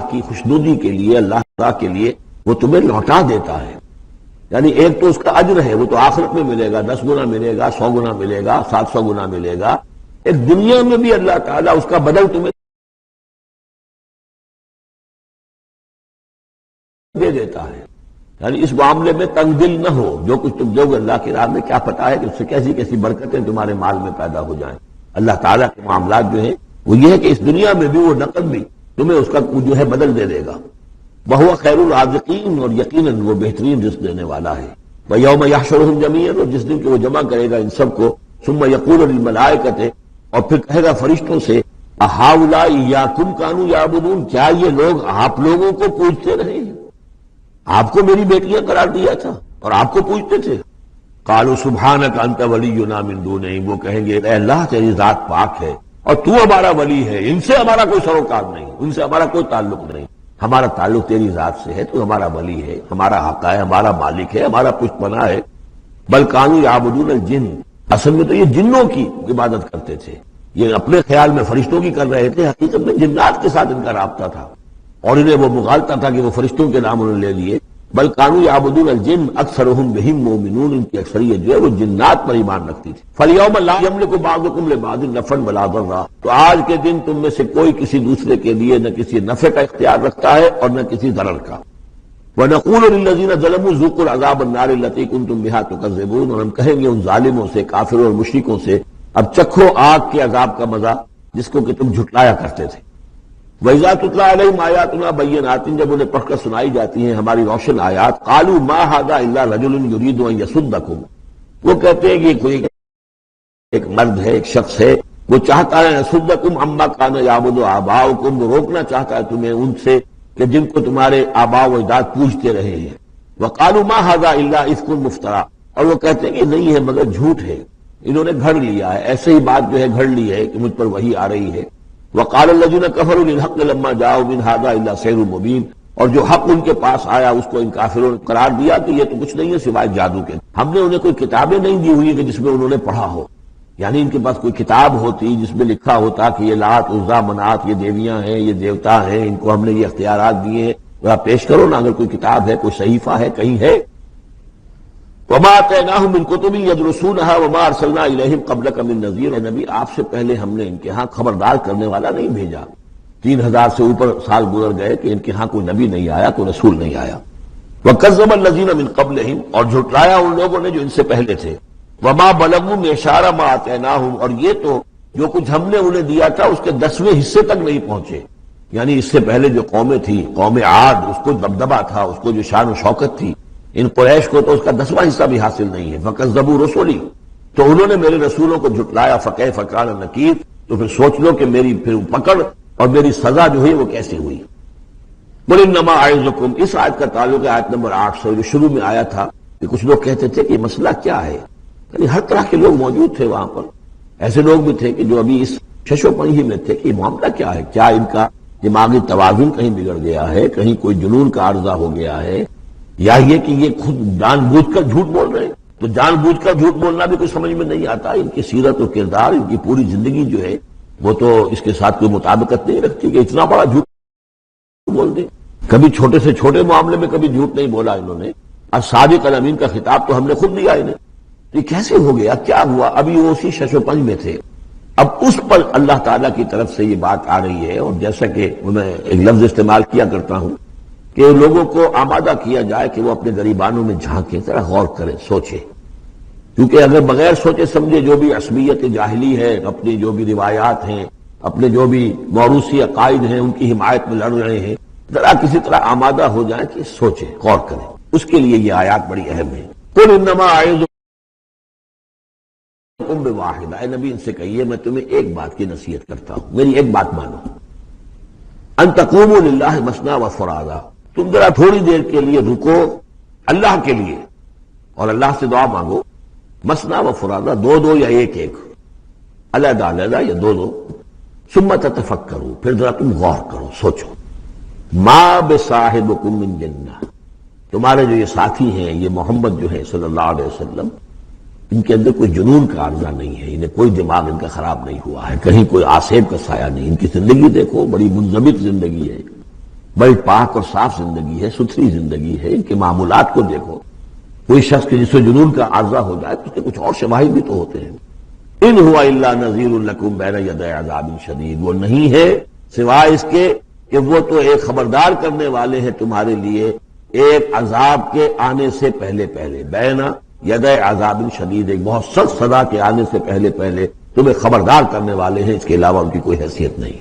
کی خوشنودی کے لیے، اللہ تعالیٰ کے لیے وہ تمہیں لوٹا دیتا ہے. یعنی ایک تو اس کا اجر ہے، وہ تو آخرت میں ملے گا، 10 گنا ملے گا، 100 گنا ملے گا، 700 گنا ملے گا. ایک دنیا میں بھی اللہ تعالیٰ اس کا بدل تمہیں دے دیتا ہے. یعنی اس معاملے میں تنگ دل نہ ہو، جو کچھ تم دو گے اللہ کی راہ میں کیا پتا ہے کہ اس سے کیسی کیسی برکتیں تمہارے مال میں پیدا ہو جائیں. اللہ تعالیٰ کے معاملات جو ہیں وہ یہ ہے کہ اس دنیا میں بھی وہ نقد بھی تمہیں اس کا جو ہے بدل دے دے گا. وَهُوَ خَيْرُ الرَّازِقِينَ، اور یقیناً وہ بہترین رزق دینے والا ہے. وَيَوْمَ يَحْشُرُهُمْ جَمِيعًا، اور جس دن کہ وہ جمع کرے گا ان سب کو. ثُمَّ يَقُولُ لِلْمَلَائِكَةِ، اور پھر کہے گا فرشتوں سے، أَهَٰؤُلَاءِ إِيَّاكُمْ كَانُوا يَعْبُدُونَ، کیا یہ لوگ آپ لوگوں کو پوجتے رہے ہیں؟ آپ کو میری بیٹیاں قرار دیا تھا اور آپ کو پوجتے تھے. قالوا سبحانک انت ولینا من دونہم، وہ کہیں گے اے اللہ تیری ذات پاک ہے اور تو ہمارا ولی ہے، ان سے ہمارا کوئی سروکار نہیں، ان سے ہمارا کوئی تعلق نہیں، ہمارا تعلق تیری ذات سے ہے، تو ہمارا ولی ہے، ہمارا حق ہے، ہمارا مالک ہے، ہمارا پشت پناہ ہے. بل کانوا یعبدون الجن، اصل میں تو یہ جنوں کی عبادت کرتے تھے. یہ اپنے خیال میں فرشتوں کی کر رہے تھے، حقیقت میں جنات کے ساتھ ان کا رابطہ تھا اور انہیں وہ مغالطہ تھا کہ وہ فرشتوں کے نام انہوں نے لے لیے. بل کانوا یعبدون الجن اکثرهم بهم مؤمنون، ان کی اکثریت جو ہے وہ جنات پر ایمان رکھتی تھی. فالیوم لا یملک بعضکم لبعض نفعا ولا ضرا، تو آج کے دن تم میں سے کوئی کسی دوسرے کے لیے نہ کسی نفع کا اختیار رکھتا ہے اور نہ کسی ضرر کا. ونقول للذین ظلموا ذوقوا العذاب النار التي كنتم بها تكذبون، اور ہم کہیں گے ان ظالموں سے، کافروں اور مشرکوں سے، اب چکھو آگ کے عذاب کا مزہ جس کو کہ تم جھٹلایا کرتے تھے. وَإِذَا تُتْلَىٰ عَلَيْهِمْ آيَاتُنَا بَيِّنَاتٍ، جب انہیں پڑھ کر سنائی جاتی ہیں ہماری روشن آیات، قَالُوا مَا هَٰذَا إِلَّا رَجُلٌ يُرِيدُ أَن يَصُدَّكُمْ، وہ کہتے ہیں کہ کوئی ایک مرد ہے، ایک شخص ہے، وہ چاہتا ہے يَصُدَّكُمْ عَمَّا كَانَ يَعْبُدُ آبَاؤُكُمْ، وہ روکنا چاہتا ہے تمہیں ان سے کہ جن کو تمہارے آباء و اجداد پوجتے رہے ہیں. وَقَالُوا مَا هَٰذَا إِلَّا إِفْكٌ مُفْتَرًى، اور وہ کہتے ہیں کہ نہیں ہے مگر جھوٹ ہے، انہوں نے گھڑ لیا ہے، ایسے ہی بات جو ہے گھڑ لی ہے کہ مجھ پر وحی آ رہی ہے. وقال الذين كفروا للحق لما جاءوا من هذا الا سحر مبين، اور جو حق ان کے پاس آیا اس کو ان کافروں نے قرار دیا کہ یہ تو کچھ نہیں ہے سوائے جادو کے. ہم نے انہیں کوئی کتابیں نہیں دی ہوئی کہ جس میں انہوں نے پڑھا ہو، یعنی ان کے پاس کوئی کتاب ہوتی جس میں لکھا ہوتا کہ یہ لات عزا منات یہ دیویاں ہیں، یہ دیوتا ہیں، ان کو ہم نے یہ اختیارات دیے ہیں، ذرا پیش کرو نا اگر کوئی کتاب ہے، کوئی صحیفہ ہے، کہیں ہے. وما آتیناہم من کتب یدرسونہا وما ارسلنا الیہم قبلک من نذیر، نبی آپ سے پہلے ہم نے ان کے ہاں خبردار کرنے والا نہیں بھیجا. 3000 سے اوپر سال گزر گئے کہ ان کے ہاں کوئی نبی نہیں آیا، کوئی رسول نہیں آیا. وکذب الذین من قبلہم، اور جھٹلایا ان لوگوں نے جو ان سے پہلے تھے. وما بلغوا معشار ما آتیناہم، اور یہ تو جو کچھ ہم نے انہیں دیا تھا اس کے 10ویں حصے تک نہیں پہنچے. یعنی اس سے پہلے جو قومیں تھیں، قوم عاد، اس کو دبدبہ تھا، اس کو جو شان و شوکت تھی، ان قریش کو تو اس کا 10واں حصہ بھی حاصل نہیں ہے. فکذبوا رسلی، تو انہوں نے میرے رسولوں کو جھٹلایا. فکیف کان نکیر، تو پھر سوچ لو کہ میری پھر پکڑ اور میری سزا جو ہوئی وہ کیسے ہوئی. قل انما اعظکم، اس آیت کا تعلق ہے آیت نمبر 8 سے جو شروع میں آیا تھا کہ کچھ لوگ کہتے تھے کہ یہ مسئلہ کیا ہے. یعنی ہر طرح کے لوگ موجود تھے وہاں پر، ایسے لوگ بھی تھے کہ جو ابھی اس شش و پنج میں تھے کہ یہ معاملہ کیا ہے، کیا ان کا دماغی توازن کہیں بگڑ گیا ہے، کہیں کوئی جنون کا عارضہ ہو گیا ہے، یا یہ کہ یہ خود جان بوجھ کر جھوٹ بول رہے ہیں. تو جان بوجھ کر جھوٹ بولنا بھی کچھ سمجھ میں نہیں آتا. ان کی سیرت و کردار، ان کی پوری زندگی جو ہے وہ تو اس کے ساتھ کوئی مطابقت نہیں رکھتی کہ اتنا بڑا جھوٹ بول دیں. کبھی چھوٹے سے چھوٹے معاملے میں کبھی جھوٹ نہیں بولا انہوں نے. الصادق الامین کا خطاب تو ہم نے خود لیا انہیں. یہ کیسے ہو گیا، کیا ہوا؟ ابھی وہ اسی شش و پنج میں تھے. اب اس پر اللہ تعالیٰ کی طرف سے یہ بات آ رہی ہے، اور جیسا کہ میں ایک لفظ استعمال کیا کرتا ہوں کہ لوگوں کو آمادہ کیا جائے کہ وہ اپنے گریبانوں میں جھانکیں، ذرا غور کریں، سوچیں. کیونکہ اگر بغیر سوچے سمجھے جو بھی عصبیت جاہلی ہے، اپنی جو بھی روایات ہیں، اپنے جو بھی موروثی عقائد ہیں ان کی حمایت میں لڑ رہے ہیں، ذرا کسی طرح آمادہ ہو جائیں کہ سوچیں، غور کریں. اس کے لیے یہ آیات بڑی اہم ہے. قل انما اعظکم بواحدہ، اے نبی ان سے کہیے میں تمہیں ایک بات کی نصیحت کرتا ہوں، میری ایک بات مانو. ان تقوموا للہ مثنی وفرادا، تم ذرا تھوڑی دیر کے لیے رکو اللہ کے لیے اور اللہ سے دعا مانگو. مثنی وفرادا، دو دو یا ایک ایک، علیحدہ علیحدہ یا دو دو. ثم تتفکروا، پھر ذرا تم غور کرو، سوچو. ما بصاحبکم من جنہ، تمہارے جو یہ ساتھی ہیں، یہ محمد جو ہے صلی اللہ علیہ وسلم، ان کے اندر کوئی جنون کا عارضہ نہیں ہے، انہیں کوئی دماغ ان کا خراب نہیں ہوا ہے، کہیں کوئی آسیب کا سایہ نہیں. ان کی زندگی دیکھو، بڑی منضبط زندگی ہے. بڑی پاک اور صاف زندگی ہے، ستھری زندگی ہے، ان کے معمولات کو دیکھو۔ کوئی شخص کے جس سے جنون کا عارضہ ہو جائے تو اس کے کچھ اور شواہد بھی تو ہوتے ہیں۔ ان ہوا الا نذیر لکم بین یدی عذاب شدید، وہ نہیں ہے سوائے اس کے کہ وہ تو ایک خبردار کرنے والے ہیں تمہارے لیے ایک عذاب کے آنے سے پہلے پہلے، بین یدی عذاب شدید، ایک بہت سخت سزا کے آنے سے پہلے پہلے تمہیں خبردار کرنے والے ہیں، اس کے علاوہ ان کی کوئی حیثیت نہیں۔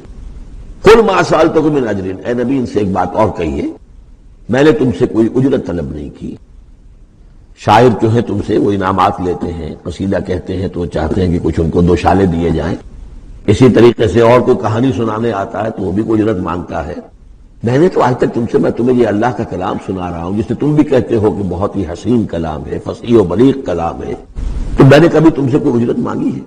قل ما سألتکم من اجر، اے نبی ان سے ایک بات اور کہیے، میں نے تم سے کوئی اجرت طلب نہیں کی۔ شاعر جو ہے تم سے وہ انعامات لیتے ہیں، قصیدہ کہتے ہیں تو وہ چاہتے ہیں کہ کچھ ان کو 2 شالے دیے جائیں۔ اسی طریقے سے اور کوئی کہانی سنانے آتا ہے تو وہ بھی کوئی اجرت مانگتا ہے۔ میں نے تو آج تک میں تمہیں یہ اللہ کا کلام سنا رہا ہوں جسے تم بھی کہتے ہو کہ بہت ہی حسین کلام ہے، فصیح و بلیغ کلام ہے، تو میں نے کبھی تم سے کوئی اجرت مانگی ہے؟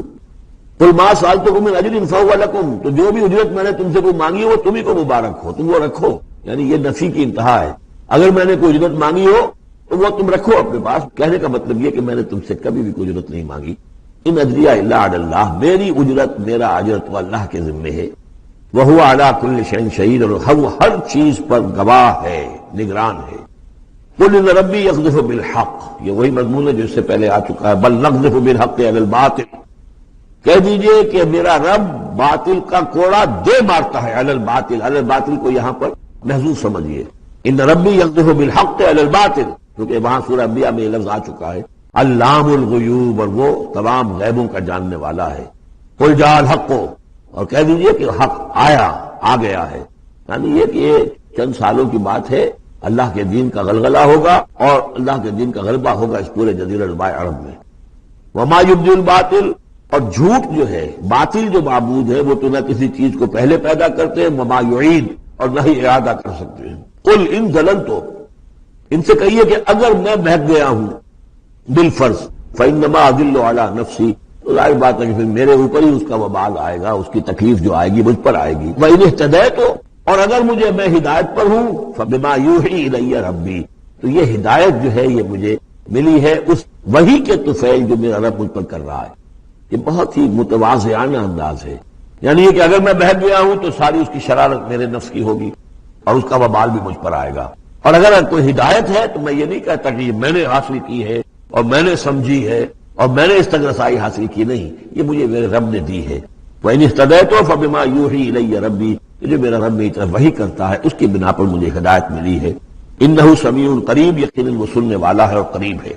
قل ما سألتکم من اجر فهو لکم، تو جو بھی اجرت میں نے تم سے کوئی مانگی ہے وہ تمہیں کو مبارک ہو، تم وہ رکھو۔ یعنی یہ نفی کی انتہا ہے، اگر میں نے کوئی اجرت مانگی ہو تو وہ تم رکھو اپنے پاس۔ کہنے کا مطلب یہ کہ میں نے تم سے کبھی بھی کوئی اجرت نہیں مانگی۔ ان اجریہ الا علی اللہ، میری اجرت، میرا اجر تو اللہ کے ذمے ہے۔ وہو علی کل شیء شہید، اور وہ ہر چیز پر گواہ ہے، نگران ہے۔ قل ان ربی یقذف بالحق، یہ وہی مضمون ہے جو اس سے پہلے آ چکا ہے، بل نقذف بالحق علی الباطل، کہہ دیجئے کہ میرا رب باطل کا کوڑا دے مارتا ہے، علی الباطل، علی الباطل کو یہاں پر محذوف سمجھیے، ان ربی یقذف بالحق علی الباطل، کیونکہ وہاں سورہ انبیاء میں یہ لفظ آ چکا ہے، علام الغیوب، اور وہ تمام غیبوں کا جاننے والا ہے۔ قل جاء الحق، اور کہہ دیجئے کہ حق آیا، آ گیا ہے، یعنی یہ کہ یہ چند سالوں کی بات ہے، اللہ کے دین کا غلغلہ ہوگا اور اللہ کے دین کا غلبہ ہوگا اس پورے جزیرہ نما عرب میں۔ وما یبدی الباطل، اور جھوٹ جو ہے، باطل جو معبود ہے وہ تو نہ کسی چیز کو پہلے پیدا کرتے ہیں، وما یعید، اور نہ ہی اعادہ کر سکتے ہیں۔ قل ان ضللت، ان سے کہیے کہ اگر میں بہک گیا ہوں بالفرض، فانما اضل علی نفسی، تو ظاہر بات ہے کہ پھر میرے اوپر ہی اس کا وبال آئے گا، اس کی تکلیف جو آئے گی مجھ پر آئے گی۔ وان اہتدیت، اور اگر مجھے میں ہدایت پر ہوں، فبما یوحی الی ربی، تو یہ ہدایت جو ہے یہ مجھے ملی ہے اس وحی کے طفیل جو میرا رب مجھ پر کر رہا ہے۔ یہ بہت ہی متواضعانہ انداز ہے، یعنی یہ کہ اگر میں بہک گیا ہوں تو ساری اس کی شرارت میرے نفس کی ہوگی اور اس کا وبال بھی مجھ پر آئے گا، اور اگر کوئی ہدایت ہے تو میں یہ نہیں کہتا کہ یہ میں نے حاصل کی ہے اور میں نے سمجھی ہے اور میں نے اس تک رسائی حاصل کی، نہیں، یہ مجھے میرے رب نے دی ہے۔ وَإِنِ اهْتَدَيْتُ فَبِمَا يُوحِي إِلَيَّ رَبِّي، جو میرا رب میری طرف وحی کرتا ہے اس کی بنا پر مجھے ہدایت ملی ہے۔ إِنَّهُ سَمِيعٌ قَرِيبٌ، یقیناً وہ سننے والا ہے اور قریب ہے۔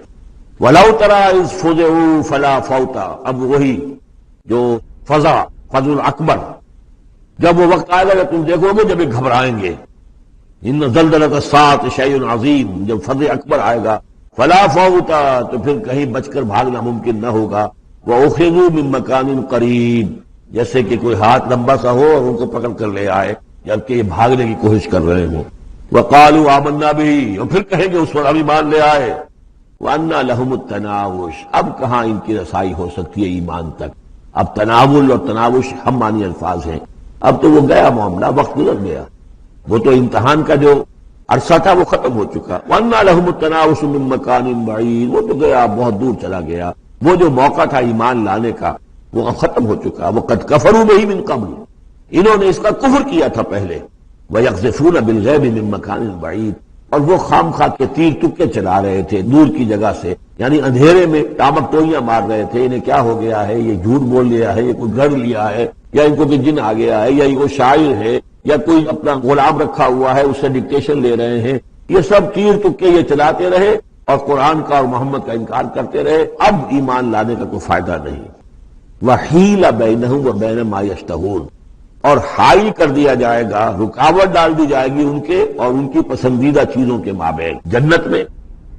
وَلَوْ تَرَىٰ إِذْ فُزِعُوا فَلَا فَوْتَ، اب وہی جو فضا، فضل الاکبر، جب وہ وقت آئے گا کہ تم دیکھو گے جب یہ گھبرائیں گے، ان زلزلۃ الساعۃ شیء عظیم، جب فضل اکبر آئے گا، فلا فوت، تو پھر کہیں بچ کر بھاگنا ممکن نہ ہوگا، وَأُخِذُوا مِن مَّكَانٍ قَرِيبٍ، جیسے کہ کوئی ہاتھ لمبا سا ہو اور ان کو پکڑ کر لے آئے جبکہ یہ بھاگنے کی کوشش کر رہے ہوں۔ وَقَالُوا آمَنَّا بِهِ، اور پھر کہیں گے اس پر ہم ایمان لے آئے۔ وَأَنَّىٰ لَهُمُ التَّنَاوُشُ، اب کہاں ان کی رسائی ہو سکتی ہے ایمان تک؟ اب تناول اور تناوش ہم معنی الفاظ ہیں، اب تو وہ گیا معاملہ، وقت گزر گیا، وہ تو امتحان کا جو عرصہ تھا وہ ختم ہو چکا۔ وَأَنَّىٰ لَهُمُ التَّنَاوُشُ مِن مَّكَانٍ بَعِيدٍ، وہ تو گیا، بہت دور چلا گیا، وہ جو موقع تھا ایمان لانے کا وہ اب ختم ہو چکا۔ وَقَدْ كَفَرُوا بِهِ مِن قَبْلُ، انہوں نے اس کا کفر کیا تھا پہلے۔ وَيَقْذِفُونَ بِالْغَيْبِ مِن مَّكَانٍ بَعِيدٍ، اور وہ خام خواہ کے تیر تکے چلا رہے تھے دور کی جگہ سے، یعنی اندھیرے میں ٹامک ٹوئیاں مار رہے تھے، انہیں کیا ہو گیا ہے، یہ جھوٹ بول لیا ہے، یہ کوئی گھر لیا ہے، یا ان کو کوئی جن آ گیا ہے، یا یہ کوئی شاعر ہے، یا کوئی اپنا غلام رکھا ہوا ہے اس سے ڈکٹیشن لے رہے ہیں۔ یہ سب تیر تکے یہ چلاتے رہے اور قرآن کا اور محمد کا انکار کرتے رہے، اب ایمان لانے کا کوئی فائدہ نہیں۔ وَحِيلَ بَيْنَهُمْ وَبَيْنَ مَا يَشْتَهُونَ، اور حائل کر دیا جائے گا، رکاوٹ ڈال دی جائے گی ان کے اور ان کی پسندیدہ چیزوں کے مابین۔ جنت میں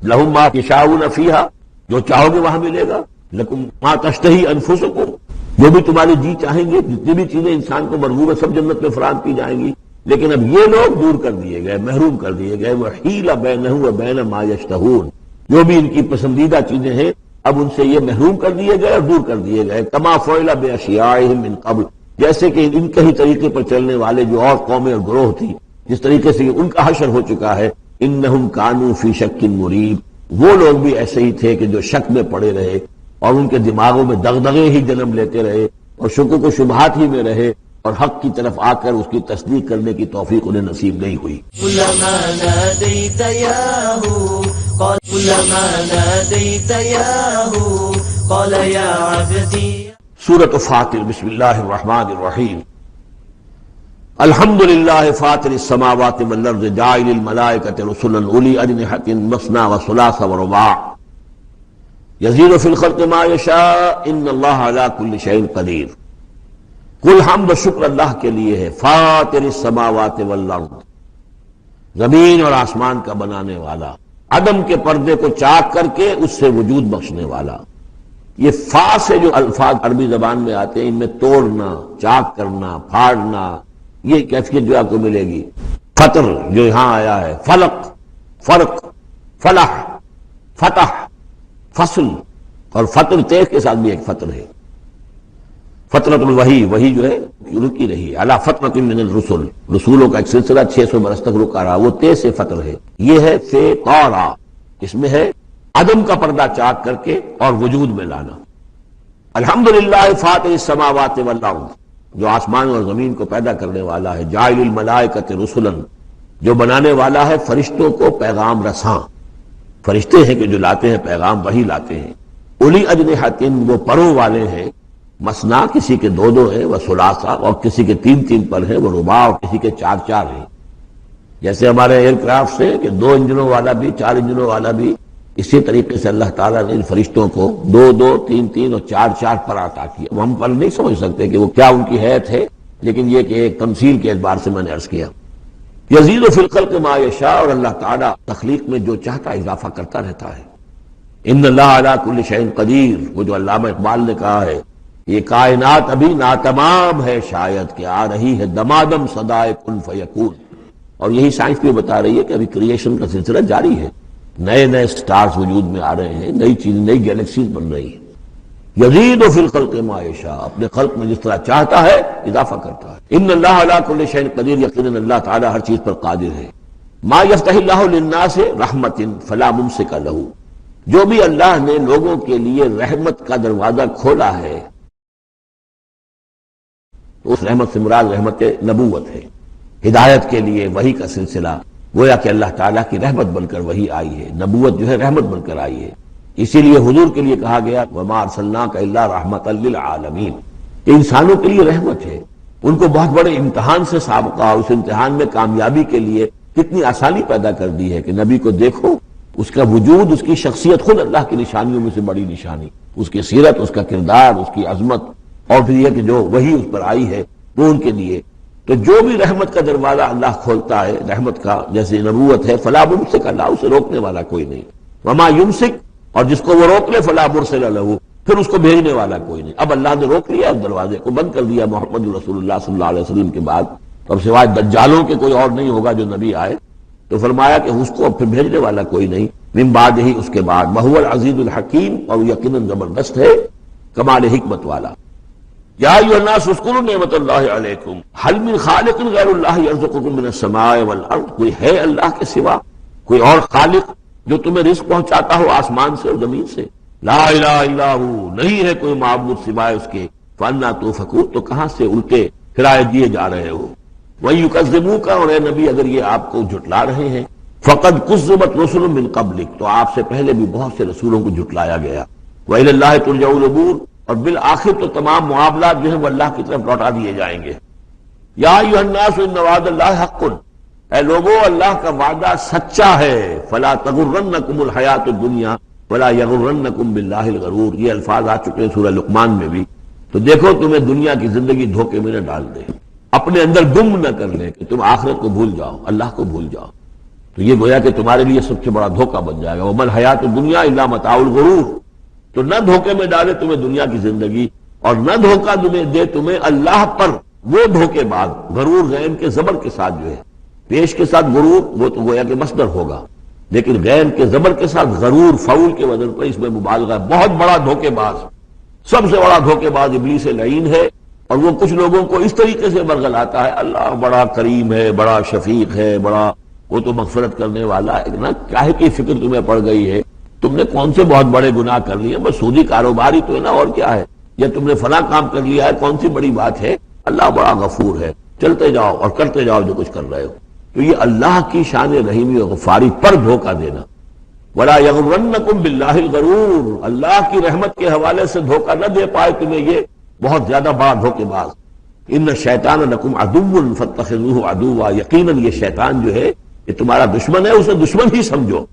لَهُم مَا يَشَاءُونَ فِيهَا، جو چاہو گے وہاں ملے گا، لَكُمْ مَا تَشْتَهِي أَنفُسُكُمْ، جو بھی تمہاری جی چاہیں گے، جتنی بھی چیزیں انسان کو مرغوب ہے سب جنت میں فراہم کی جائیں گی، لیکن اب یہ لوگ دور کر دیے گئے، محروم کر دیے گئے۔ وَحِيلَ بَيْنَهُمْ وَبَيْنَ مَا يَشْتَهُونَ، جو بھی ان کی پسندیدہ چیزیں ہیں اب ان سے یہ محروم کر دیے گئے اور دور کر دیے گئے۔ كَمَا فُعِلَ بِأَشْيَاعِهِم مِّن قَبْلُ، جیسے کہ ان کے ہی طریقے پر چلنے والے جو اور قومیں اور گروہ تھی، جس طریقے سے ان کا حشر ہو چکا ہے۔ انہم کانوا فی شک مریب، وہ لوگ بھی ایسے ہی تھے کہ جو شک میں پڑے رہے اور ان کے دماغوں میں دغدغے ہی جنم لیتے رہے اور شکوک و شبہات ہی میں رہے اور حق کی طرف آ کر اس کی تصدیق کرنے کی توفیق انہیں نصیب نہیں ہوئی۔ كلما ناديت ياه قال كلما ناديت ياه قال يا عبدي۔ سورۃ فاطر، بسم اللہ الرحمن الرحیم۔ الحمد للہ فاطر السماوات والارض جاعل الملائکۃ رسلا اولی اجنحۃ مثنی وثلاث ورباع یزید فی الخلق ما یشاء ان اللہ علی کل شیء قدیر۔ کل حمد و شکر اللہ کے لیے ہے، فاطر السماوات والارض، زمین اور آسمان کا بنانے والا، عدم کے پردے کو چاک کر کے اس سے وجود بخشنے والا۔ یہ فا سے جو الفاظ عربی زبان میں آتے ہیں ان میں توڑنا، چاک کرنا، پھاڑنا، یہ کیفیت جو آپ کو ملے گی۔ فطر جو یہاں آیا ہے، فلق، فرق، فلاح، فتح، فصل، اور فطر تیز کے ساتھ بھی ایک فطر ہے۔ فترۃ الوحی، وہی جو ہے رکی رہی، علی فترۃ من الرسل، رسولوں کا ایک سلسلہ 600 برس تک رکا رہا، وہ تیز سے فطر ہے۔ یہ ہے فطارا، اس میں ہے عدم کا پردہ چاک کر کے اور وجود میں لانا۔ الحمدللہ فاطر السماوات والارض، جو آسمان اور زمین کو پیدا کرنے والا ہے، جاعل الملائکۃ رسلا، جو بنانے والا ہے فرشتوں کو پیغام رساں۔ فرشتے ہیں کہ جو لاتے ہیں پیغام، وہی لاتے ہیں۔ اولی اجنحۃ، وہ پروں والے ہیں، مثنا کسی کے 2 ہیں، وہ ثلاثہ اور کسی کے 3 پر ہیں، وہ رباع اور کسی کے 4 ہیں۔ جیسے ہمارے ایئر کرافٹ سے کہ 2 انجنوں والا بھی، 4 انجنوں والا بھی، اسی طریقے سے اللہ تعالیٰ نے ان فرشتوں کو 2 3 اور 4 پر عطا کیا۔ وہ ہم پر نہیں سمجھ سکتے کہ وہ کیا ان کی حیث ہے، لیکن یہ کہ ایک تمثیل کے اعتبار سے میں نے عرض کیا۔ یزید فی الخلق ما یشاء، اور اللہ تعالیٰ تخلیق میں جو چاہتا اضافہ کرتا رہتا ہے۔ ان اللہ علی کل شیء قدیر، وہ جو علامہ اقبال نے کہا ہے، یہ کائنات ابھی ناتمام ہے شاید کہ آ رہی ہے دمادم صدائے کن فیکون۔ اور یہی سائنس بھی بتا رہی ہے کہ ابھی کریشن کا سلسلہ جاری ہے، نئے سٹارز وجود میں آ رہے ہیں، نئی چیزیں، نئی گیلیکسیز بن رہی ہیں۔ یزید فی الخلق ما یشاء، اپنے خلق میں جس طرح چاہتا ہے اضافہ کرتا ہے۔ ان اللہ علی کل شیء قدیر، یقیناً اللہ تعالیٰ ہر چیز پر قادر ہے۔ ما یفتح اللہ للناس رحمۃ فلا ممسک لہ، جو بھی اللہ نے لوگوں کے لیے رحمت کا دروازہ کھولا ہے، اس رحمت سے مراد رحمت نبوت ہے، ہدایت کے لیے وحی کا سلسلہ، گویا کہ اللہ تعالیٰ کی رحمت بن کر وحی آئی ہے، نبوت جو ہے رحمت بن کر آئی ہے۔ اسی لیے حضور کے لیے کہا گیا وما ارسلناک الا رحمۃ للعالمین، کہ انسانوں کے لیے رحمت ہے۔ ان کو بہت بڑے امتحان سے سابقہ، اس امتحان میں کامیابی کے لیے کتنی آسانی پیدا کر دی ہے کہ نبی کو دیکھو، اس کا وجود، اس کی شخصیت خود اللہ کی نشانیوں میں سے بڑی نشانی، اس کی سیرت، اس کا کردار، اس کی عظمت، اور پھر یہ کہ جو وحی اس پر آئی ہے وہ ان کے لیے۔ تو جو بھی رحمت کا دروازہ اللہ کھولتا ہے، رحمت کا جیسے نبوت ہے، فلا ممسک اللہ، اسے روکنے والا کوئی نہیں۔ وما یمسک، اور جس کو وہ روک لے، فلا مرسل لہ، پھر اس کو بھیجنے والا کوئی نہیں۔ اب اللہ نے روک لیا، اس دروازے کو بند کر دیا محمد رسول اللہ صلی اللہ علیہ وسلم کے بعد، اب سوائے دجالوں کے کوئی اور نہیں ہوگا جو نبی آئے، تو فرمایا کہ اس کو اب پھر بھیجنے والا کوئی نہیں۔ من بعد ہی، اس کے بعد، وہو العزیز الحکیم، اور یقیناً زبردست ہے، کمال حکمت والا۔ یا ایھا الناس اذکروا نعمت اللہ علیکم هل من خالق غیر اللہ یرزقکم من السماء والارض، کوئی ہے اللہ کے سوا کوئی اور خالق جو تمہیں رزق پہنچاتا ہو آسمان سے اور زمین سے؟ لا الہ الا ہو، نہیں ہے کوئی معبود سوائے اس کے۔ فانا توفکون، تو کہاں سے الٹے پھرائے دیے جا رہے ہو؟ وَيُكَذِّبُوكَ، اور اے نبی اگر یہ آپ کو جھٹلا رہے ہیں، فقد كُذِّبَتْ رُسُلٌ مِّن قَبْلِكَ، تو آپ سے پہلے بھی بہت سے رسولوں کو جھٹلایا گیا۔ وَإِلَى اللَّهِ تُرْجَعُ الْأُمُورُ، اور بالآخر تو تمام معاملات جو ہیں وہ اللہ کی طرف لوٹا دیے جائیں گے۔ یا ایھا الناس ان وعد اللہ حق، اے لوگو اللہ کا وعدہ سچا ہے۔ فلا تغرنکم الحیات الدنیا ولا یغرنکم باللہ الغرور، یہ الفاظ آ چکے ہیں سورہ لقمان میں بھی۔ تو دیکھو تمہیں دنیا کی زندگی دھوکے میں نہ ڈال دے، اپنے اندر گم نہ کر لے کہ تم آخرت کو بھول جاؤ، اللہ کو بھول جاؤ، تو یہ گویا کہ تمہارے لیے سب سے بڑا دھوکہ بن جائے گا۔ وما الحیات الدنیا الا متاع الغرور، تو نہ دھوکے میں ڈالے تمہیں دنیا کی زندگی، اور نہ دھوکہ دے تمہیں اللہ پر وہ دھوکے بعد، غرور غین کے زبر کے ساتھ جو ہے، پیش کے ساتھ غرور وہ تو گویا کہ مصدر ہوگا، لیکن غین کے زبر کے ساتھ غرور فعول کے وزن پر اس میں مبالغہ ہے، بہت بڑا دھوکے باز، سب سے بڑا دھوکے باز ابلیس لعین ہے۔ اور وہ کچھ لوگوں کو اس طریقے سے برگلاتا ہے، اللہ بڑا کریم ہے، بڑا شفیق ہے، بڑا وہ تو مغفرت کرنے والا ہے، نا کاہے کی فکر تمہیں پڑ گئی ہے، تم نے کون سے بہت بڑے گناہ کر لیے، بس سودی کاروبار ہی تو ہے نا، اور کیا ہے، یا تم نے فلاں کام کر لیا ہے، کون سی بڑی بات ہے، اللہ بڑا غفور ہے، چلتے جاؤ اور کرتے جاؤ جو کچھ کر رہے ہو۔ تو یہ اللہ کی شان رحیمی و غفاری پر دھوکہ دینا، وَلَا يَغْرُرَنَّكُمْ بِاللَّهِ الْغَرُورُ، اللہ کی رحمت کے حوالے سے دھوکہ نہ دے پائے تمہیں یہ بہت زیادہ بڑا دھوکے باز۔ ان الشیطان لکم عدو فاتخذوہ عدوا، یقیناً یہ شیطان جو ہے یہ تمہارا دشمن ہے، اسے دشمن ہی سمجھو۔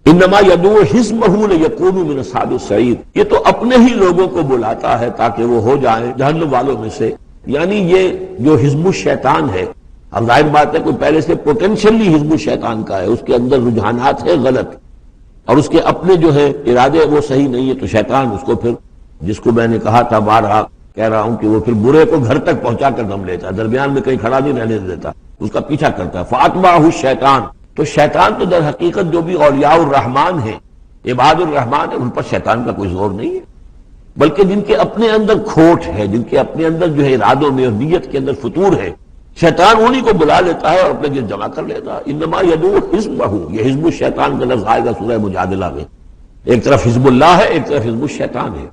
انما یدعو حزبہ لیکونوا من اصحاب السعیر، یہ تو اپنے ہی لوگوں کو بلاتا ہے تاکہ وہ ہو جائیں جہنم والوں میں سے۔ یعنی یہ جو حزب الشیطان ہے، اب ظاہر بات ہے کوئی پہلے سے پوٹینشلی حزب الشیطان کا ہے، اس کے اندر رجحانات ہیں غلط اور اس کے اپنے جو ہے ارادے وہ صحیح نہیں ہے، تو شیطان اس کو پھر، جس کو میں نے کہا تھا بارہا کہہ رہا ہوں کہ وہ پھر برے کو گھر تک پہنچا کر دم لیتا ہے، درمیان میں کہیں کھڑا نہیں رہنے دیتا، اس کا پیچھا کرتا ہے۔ فَأَتْبَعَهُ الشَّيْطَانُ، تو شیطان تو در حقیقت جو بھی اولیاء الرحمان ہیں، عباد الرحمان ہیں، ان پر شیطان کا کوئی زور نہیں ہے، بلکہ جن کے اپنے اندر کھوٹ ہے، جن کے اپنے اندر جو ہے ارادوں میں اور نیت کے اندر فتور ہے، شیطان انہی کو بلا لیتا ہے اور اپنے دل جمع کر لیتا ہے۔ انما یدعو حزبہ، یہ حزب الشیطان کا لفظ آئے گا سورہ مجادلہ میں، ایک طرف حزب اللہ ہے، ایک طرف حزب الشیطان ہے۔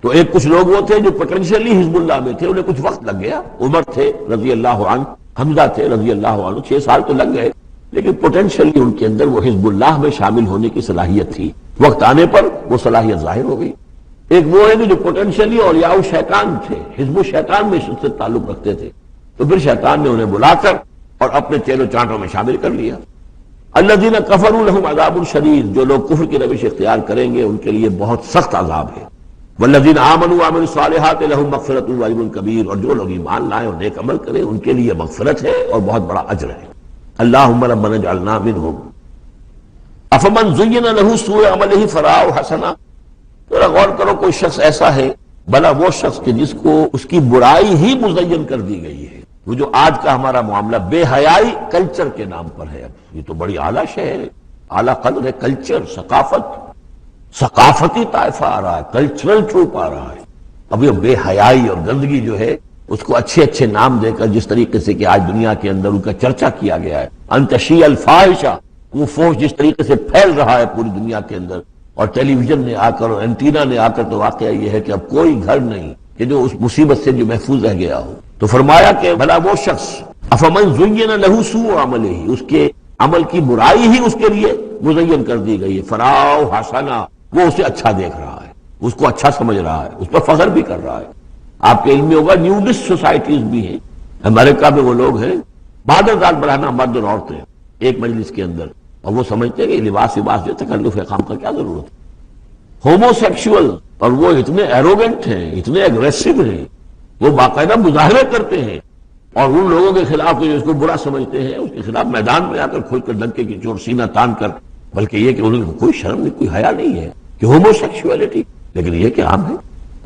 تو ایک کچھ لوگ وہ تھے جو پوٹینشلی حزب اللہ میں تھے، انہیں کچھ وقت لگ گیا، عمر تھے رضی اللہ عنہ، حمزہ تھے رضی اللہ عنہ، 6 سال تو لگ گئے، لیکن پوٹینشلی ان کے اندر وہ حزب اللہ میں شامل ہونے کی صلاحیت تھی، وقت آنے پر وہ صلاحیت ظاہر ہو گئی۔ ایک وہ ہے کہ جو پوٹینشلی اولیاء شیطان تھے، حزب الشیطان میں سے تعلق رکھتے تھے، تو پھر شیطان نے انہیں بلا کر اور اپنے چیل و چانٹوں میں شامل کر لیا۔ الذین کفروا لہم عذاب شدید، جو لوگ کفر کی روش اختیار کریں گے ان کے لیے بہت سخت عذاب ہے۔ والذین آمنوا وعملوا الصالحات لہم مغفرۃ واجر کبیر، اور جو لوگ ایمان لائیں اور نیک عمل کریں ان کے لیے مغفرت ہے اور بہت بڑا اجر ہے۔ اللہم ربنا اجعلنا منہم۔ افمن زین لہ سوء عملہ فرآہ حسنا، ذرا غور کرو، کوئی شخص ایسا ہے، بھلا وہ شخص کہ جس کو اس کی برائی ہی مزین کر دی گئی ہے، وہ جو آج کا ہمارا معاملہ بے حیائی کلچر کے نام پر ہے، اب یہ تو بڑی اعلیٰ شے ہے، اعلیٰ قدر ہے، کلچر، ثقافتی طائفہ آ رہا ہے، کلچرل ٹروپ آ رہا ہے۔ اب یہ بے حیائی اور گندگی جو ہے اس کو اچھے اچھے نام دے کر جس طریقے سے کہ آج دنیا کے اندر ان کا چرچا کیا گیا ہے، ان تشیع الفاحشہ، وہ فحش جس طریقے سے پھیل رہا ہے پوری دنیا کے اندر، اور ٹیلی ویژن نے آ کر اور اینٹینا نے آ کر، تو واقعہ یہ ہے کہ اب کوئی گھر نہیں کہ جو اس مصیبت سے جو محفوظ رہ گیا ہو۔ تو فرمایا کہ بھلا وہ شخص، افمن زین لہ سوء عملہ، اس کے عمل کی برائی ہی اس کے لیے مزین کر دی گئی ہے، فرآہ حسنا، وہ اسے اچھا دیکھ رہا ہے، اس کو اچھا سمجھ رہا ہے، اس پر فخر بھی کر رہا ہے۔ آپ کے علم میں ہوگا نیوڈسٹ سوسائٹیز بھی ہیں، امریکہ میں وہ لوگ ہیں، بہادر ذات براہنا مرد اور عورتیں ایک مجلس کے اندر، اور وہ سمجھتے ہیں کہ لباس جو تکلف خام کا کیا ضرورت ہے۔ ہومو سیکشول، اور وہ اتنے ایروگنٹ ہیں، اتنے اگریسو ہیں، وہ باقاعدہ مظاہرے کرتے ہیں، اور ان لوگوں کے خلاف جو اس کو برا سمجھتے ہیں اس کے خلاف میدان میں آ کر کھل کر ڈنکے کی چوٹ سینہ تان کر، بلکہ یہ کہ انہیں کوئی شرم نہیں، کوئی حیا نہیں ہے کہ ہومو سیکشولیٹی، لیکن یہ کہ عام ہے۔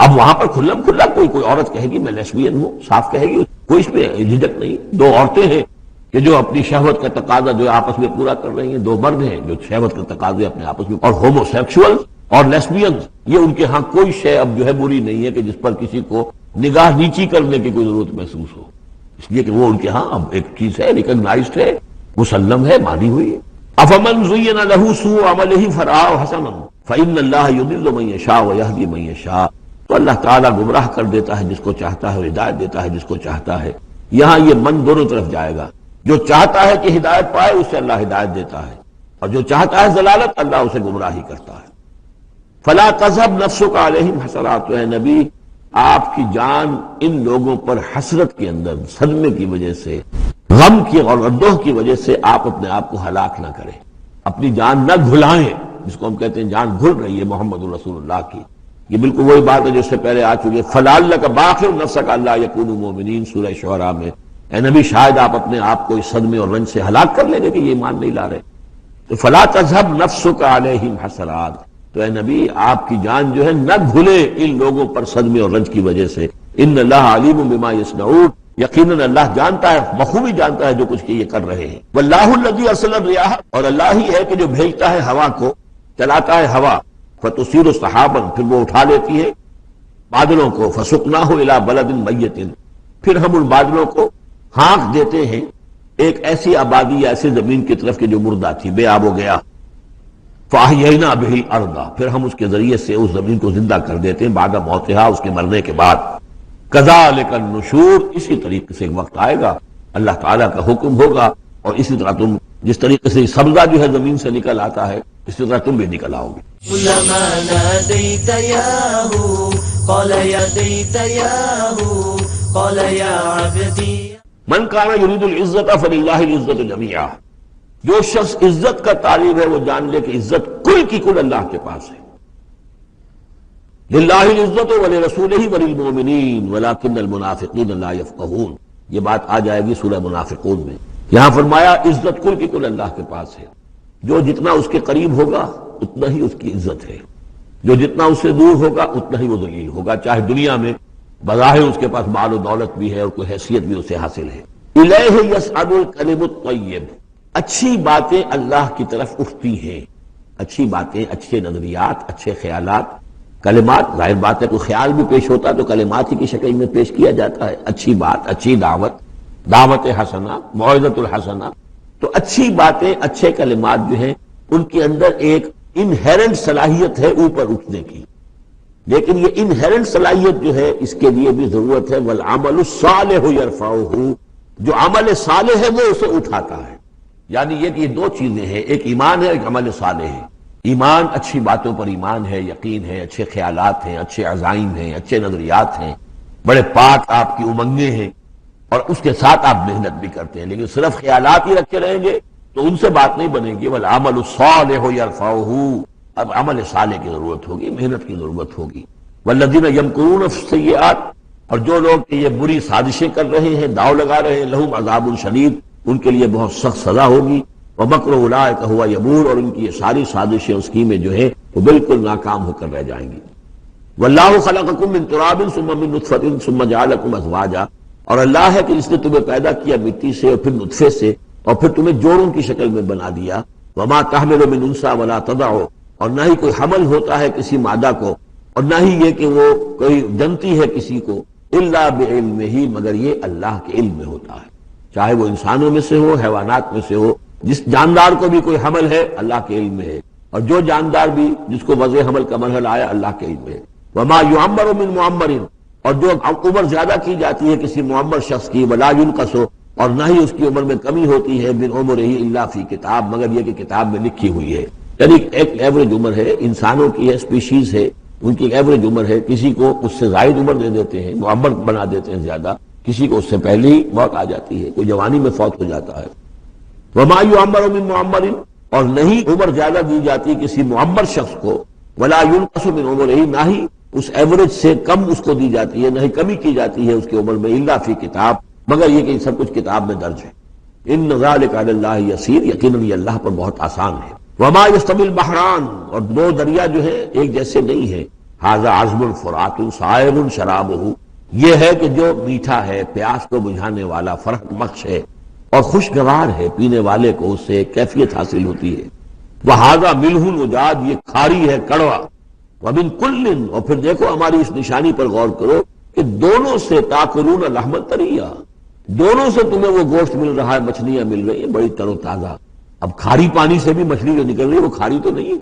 اب وہاں پر کھلم کھلا کوئی عورت کہے گی میں لیسبین ہوں، صاف کہے گی، کوئی اس میں جھجک نہیں۔ 2 عورتیں ہیں کہ جو اپنی شہوت کا تقاضا جو آپس میں پورا کر رہی ہیں، 2 مرد ہیں جو شہوت کا تقاضے اپنے آپس میں، اور ہومو سیکشول اور لیسبین، یہ ان کے ہاں کوئی شے اب جو ہے بری نہیں ہے کہ جس پر کسی کو نگاہ نیچی کرنے کی کوئی ضرورت محسوس ہو، اس لیے کہ وہ ان کے ہاں اب ایک چیز ہے، ریکگنائزڈ ہے، مسلم ہے، مانی ہوئی ہے۔ افمن زین لہ سوء عملہ فرآہ حسنا فإن اللہ یضل من یشاء ویہدی من یشاء، تو اللہ تعالیٰ گمراہ کر دیتا ہے جس کو چاہتا ہے، ہدایت دیتا ہے جس کو چاہتا ہے۔ یہاں یہ من دونوں طرف جائے گا، جو چاہتا ہے کہ ہدایت پائے اسے اللہ ہدایت دیتا ہے، اور جو چاہتا ہے ضلالت اللہ اسے گمراہی کرتا ہے۔ فلا تذهب نفسك علیہم حسرات، تو اے نبی آپ کی جان ان لوگوں پر حسرت کے اندر، صدمے کی وجہ سے، غم کی اور اندوہ کی وجہ سے آپ اپنے آپ کو ہلاک نہ کریں، اپنی جان نہ گھلائیں، جس کو ہم کہتے ہیں جان گھل رہی ہے محمد رسول اللہ کی۔ یہ بالکل وہی بات ہے جو اس سے پہلے آ چکی ہے، فَلَعَلَّكَ بَاخِعٌ نَفْسَكَ أَلَّا يَكُونُوا مُؤْمِنِينَ سورہ شعراء میں، اے نبی شاید آپ اپنے آپ کو اس صدمے اور رنج سے ہلاک کر لیں گے کہ یہ ایمان نہیں لا رہے۔ تو فَلَا تَذْهَبْ نَفْسُكَ عَلَيْهِمْ حَسَرَاتٍ، تو اے نبی آپ کی جان جو ہے نہ گھلے ان لوگوں پر صدمے اور رنج کی وجہ سے۔ ان اللہ علیم بما یصنعون، یقیناً اللہ جانتا ہے، بخوبی جانتا ہے جو کچھ کہ یہ کر رہے ہیں۔ واللہ الذی ارسل الرياح، اور اللہ ہی ہے کہ جو بھیجتا ہے ہوا کو، چلاتا ہے ہوا، فتصیر سحابا، پھر وہ اٹھا لیتی ہے بادلوں کو، فسقناہ الی بلد میت، پھر ہم ان بادلوں کو ہانک دیتے ہیں ایک ایسی آبادی یا ایسی زمین کی طرف کہ جو مردہ تھی، بے آب ہو گیا۔ فاحیینا بہ الارض، پھر ہم اس کے ذریعے سے اس زمین کو زندہ کر دیتے ہیں، بعد موتہا، اس کے مرنے کے بعد۔ کذالک النشور، اسی طریقے سے ایک وقت آئے گا، اللہ تعالیٰ کا حکم ہوگا، اور اسی طرح تم جس طریقے سے سبزہ جو ہے زمین سے نکل آتا ہے، اسی طرح تم بھی نکل آؤ گے۔ كلما ناديت ياه قال يا ديت ياه قال يا عبدي من کان یرید العزت فللہ العزت جمیعا، جو شخص عزت کا طالب ہے وہ جان لے کہ عزت کل کی کل اللہ کے پاس ہے۔ للہ العزت ولرسولہ وللمؤمنین ولکن المنافقین لا یفقہون، یہ بات آ جائے گی سورہ منافقون میں۔ یہاں فرمایا عزت کل کی کل اللہ کے پاس ہے، جو جتنا اس کے قریب ہوگا اتنا ہی اس کی عزت ہے، جو جتنا اس سے دور ہوگا اتنا ہی وہ ذلیل ہوگا، چاہے دنیا میں بظاہر اس کے پاس مال و دولت بھی ہے اور کوئی حیثیت بھی اسے حاصل ہے۔ الیہ یصعد الکلم الطیب، اچھی باتیں اللہ کی طرف اٹھتی ہیں، اچھی باتیں، اچھے نظریات، اچھے خیالات، کلمات، ظاہر بات ہے کوئی خیال بھی پیش ہوتا تو کلمات ہی کی شکل میں پیش کیا جاتا ہے، اچھی بات، اچھی دعوت، دعوت حسنہ، موعظۃ الحسنہ، تو اچھی باتیں، اچھے کلمات جو ہیں ان کے اندر ایک انہیرنٹ صلاحیت ہے اوپر اٹھنے کی، لیکن یہ انہیرنٹ صلاحیت جو ہے اس کے لیے بھی ضرورت ہے والعمل الصالح یرفعہ، جو عمل صالح ہے وہ اسے اٹھاتا ہے، یعنی یہ کہ یہ دو چیزیں ہیں، ایک ایمان ہے، ایک عمل صالح ہے۔ ایمان اچھی باتوں پر ایمان ہے، یقین ہے، اچھے خیالات ہیں، اچھے عزائم ہیں، اچھے نظریات ہیں، بڑے پاک آپ کی امنگیں ہیں، اور اس کے ساتھ آپ محنت بھی کرتے ہیں، لیکن صرف خیالات ہی رکھے رہیں گے تو ان سے بات نہیں بنے گی۔ والعمل الصالح یرفعہ، اب عمل صالح کی ضرورت ہوگی، محنت کی ضرورت ہوگی۔ والذین یمکرون السیئات، اور جو لوگ یہ بری سازشیں کر رہے ہیں، داؤ لگا رہے ہیں، لہم عذاب شدید، ان کے لیے بہت سخت سزا ہوگی۔ ومکر اولئک ھو یبور، اور ان کی یہ ساری سازشیں، اسکیمیں جو ہیں وہ بالکل ناکام ہو کر رہ جائیں گی۔ واللہ خلقکم من تراب ثم من نطفۃ ثم جعلکم ازواجا، اور اللہ ہے کہ اس نے تمہیں پیدا کیا مٹی سے اور پھر نطفے سے، اور پھر تمہیں جوڑوں کی شکل میں بنا دیا۔ وما تحمل من انثى ولا تضع، اور نہ ہی کوئی حمل ہوتا ہے کسی مادہ کو، اور نہ ہی یہ کہ وہ کوئی جنتی ہے کسی کو، الا بعلمہ، مگر یہ اللہ کے علم میں ہوتا ہے، چاہے وہ انسانوں میں سے ہو، حیوانات میں سے ہو، جس جاندار کو بھی کوئی حمل ہے اللہ کے علم میں ہے، اور جو جاندار بھی جس کو وضع حمل کا مرحلہ آیا اللہ کے علم میں ہے۔ وما یعمر من معمر، اور جو عمر زیادہ کی جاتی ہے کسی معمر شخص کی، ولا ينقص، اور نہ ہی اس کی عمر میں کمی ہوتی ہے، من عمرہ الا فی کتاب، مگر یہ کہ کتاب میں لکھی ہوئی ہے، یعنی ایک ایوریج عمر ہے، انسانوں کی ہے، اسپیشیز ہے، ان کی ایک ایوریج عمر ہے، کسی کو اس سے زائد عمر دے دیتے ہیں، معمر بنا دیتے ہیں زیادہ، کسی کو اس سے پہلے ہی موت آ جاتی ہے، کوئی جوانی میں فوت ہو جاتا ہے۔ وما یعمر من معمر، اور نہیں عمر زیادہ دی جاتی کسی معمر شخص کو، ولا ينقص من عمرہ، نہ ہی اس ایوریج سے کم اس کو دی جاتی ہے، نہ ہی کمی کی جاتی ہے اس کی عمر میں، الا فی کتاب، مگر یہ کہ سب کچھ کتاب میں درج ہے۔ ان ذلک علی اللہ یسیر، یقیناً یہ اللہ پر بہت آسان ہے۔ وما یستوی البحران، اور دو دریا جو ہیں ایک جیسے نہیں ہیں، ھذا عذب فرات سائغ شرابہ، یہ ہے کہ جو میٹھا ہے، پیاس کو بجھانے والا، فرحت بخش ہے اور خوشگوار ہے، پینے والے کو اس سے ایک کیفیت حاصل ہوتی ہے۔ وھذا ملح اجاج، یہ کھاری ہے، کڑوا۔ ومن کل، اور پھر دیکھو ہماری اس نشانی پر غور کرو کہ دونوں سے تاکلون لحما طریا، دونوں سے تمہیں وہ گوشت مل رہا ہے، مچھلیاں مل رہی ہیں بڑی تر و تازہ۔ اب کھاری پانی سے بھی مچھلی جو نکل رہی ہے وہ کھاری تو نہیں ہے،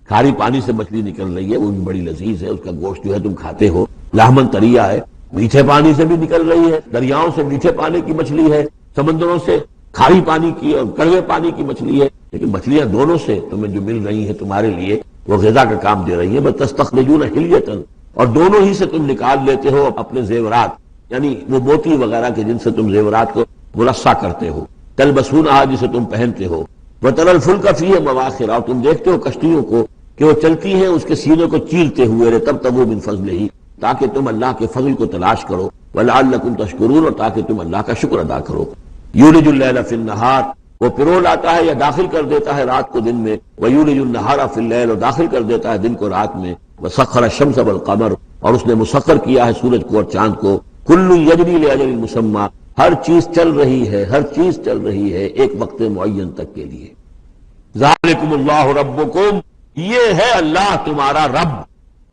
کھاری پانی سے مچھلی نکل رہی ہے، وہ بھی بڑی لذیذ ہے، اس کا گوشت جو ہے تم کھاتے ہو، لحما طریا ہے۔ میٹھے پانی سے بھی نکل رہی ہے، دریاؤں سے میٹھے پانی کی مچھلی ہے، سمندروں سے کھاری پانی کی اور کڑوے پانی کی مچھلی ہے، لیکن مچھلیاں دونوں سے تمہیں جو مل رہی ہیں تمہارے لیے وہ غذا کا کام دے رہی ہے۔ بتستخرجون حلیۃ، اور دونوں ہی سے تم نکال لیتے ہو اپنے زیورات، یعنی وہ موتی وغیرہ کے جن سے تم زیورات کو مرصع کرتے ہو، تلبسونھا، جسے تم پہنتے ہو، وتری الفلک فیہ مواخر، اور تم دیکھتے ہو کشتیوں کو کہ وہ چلتی ہیں اس کے سینے کو چیرتے ہوئے، لتبتغوا من فضلہ، تاکہ تم اللہ کے فضل کو تلاش کرو، ولعلکم تشکرون، اور تاکہ تم اللہ کا شکر ادا کرو۔ یولج اللیل فی النہار، وہ پرو لاتا ہے یا داخل کر دیتا ہے رات کو دن میں، ویولج النہار فی اللیل، اور داخل کر دیتا ہے دن کو رات میں، وسخر الشمس والقمر، اور اس نے مسخر کیا ہے سورج کو اور چاند کو، کل یجری لاجل مسمى، ہر چیز چل رہی ہے، ہر چیز چل رہی ہے ایک وقت معین تک کے لیے۔ ذالکم اللہ ربکم، یہ ہے اللہ تمہارا رب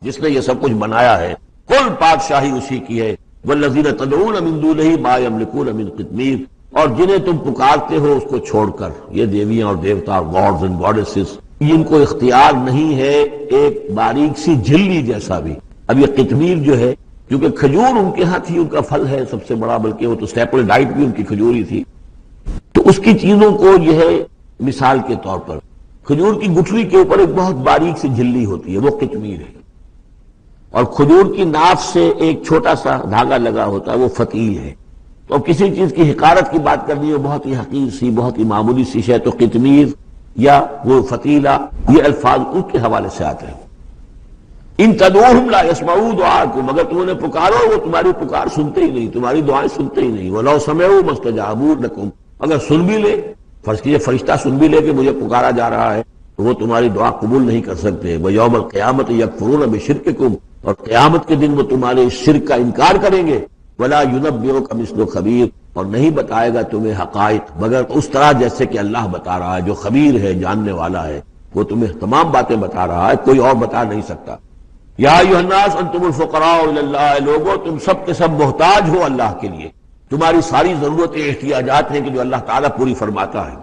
جس نے یہ سب کچھ بنایا ہے، کل بادشاہی اسی کی ہے۔ والذین تدعون من دونہ ما یملکون من قطمیر، اور جنہیں تم پکارتے ہو اس کو چھوڑ کر، یہ دیویاں اور دیوتا اور گاڈز اینڈ گاڈیسز، ان کو اختیار نہیں ہے ایک باریک سی جھلی جیسا بھی۔ اب یہ قطمیر جو ہے کیونکہ کھجور ان کے ہاں تھی، ان کا پھل ہے سب سے بڑا، بلکہ وہ تو اسٹیپل ڈائٹ بھی ان کی کھجور ہی تھی. تو اس کی چیزوں کو یہ ہے مثال کے طور پر کھجور کی گٹھلی کے اوپر ایک بہت باریک سی جھلی ہوتی ہے، وہ قطمیر ہے، اور کھجور کی ناف سے ایک چھوٹا سا دھاگا لگا ہوتا ہے، وہ فتیل ہے. تو اب کسی چیز کی حقارت کی بات کرنی ہے، بہت ہی حقیر سی، بہت ہی معمولی سی شے، تو قطمیر یا وہ فتیلہ، یہ الفاظ ان کے حوالے سے آتے ہیں. ان تدعوہم لا یسمعوا دعاءکم، اگر تم انہیں پکارو وہ تمہاری پکار سنتے ہی نہیں، تمہاری دعائیں سنتے ہی نہیں. وَلَوْ سَمِعُوا مَا اسْتَجَابُوا لَكُمْ، اگر سن بھی لے، فرض کیجئے فرشتہ سن بھی لے کہ مجھے پکارا جا رہا ہے، تو وہ تمہاری دعا قبول نہیں کر سکتے. وَيَوْمَ الْقِيَامَةِ يَكْفُرُونَ بِشِرْكِكُمْ، اور قیامت کے دن وہ تمہارے شرک کا انکار کریں گے. وَلَا يُنَبِّئُكَ مِثْلُ خَبِيرٍ، اور نہیں بتائے گا تمہیں حقائق مگر اس طرح جیسے کہ اللہ بتا رہا ہے، جو خبیر ہے، جاننے والا ہے، وہ تمہیں تمام باتیں بتا رہا ہے، کوئی اور بتا نہیں سکتا. یا ایھا الناس انتم الفقراء الی اللہ، لوگوں تم سب کے سب محتاج ہو اللہ کے لیے، تمہاری ساری ضرورتیں احتیاجات ہیں کہ جو اللہ تعالیٰ پوری فرماتا ہے.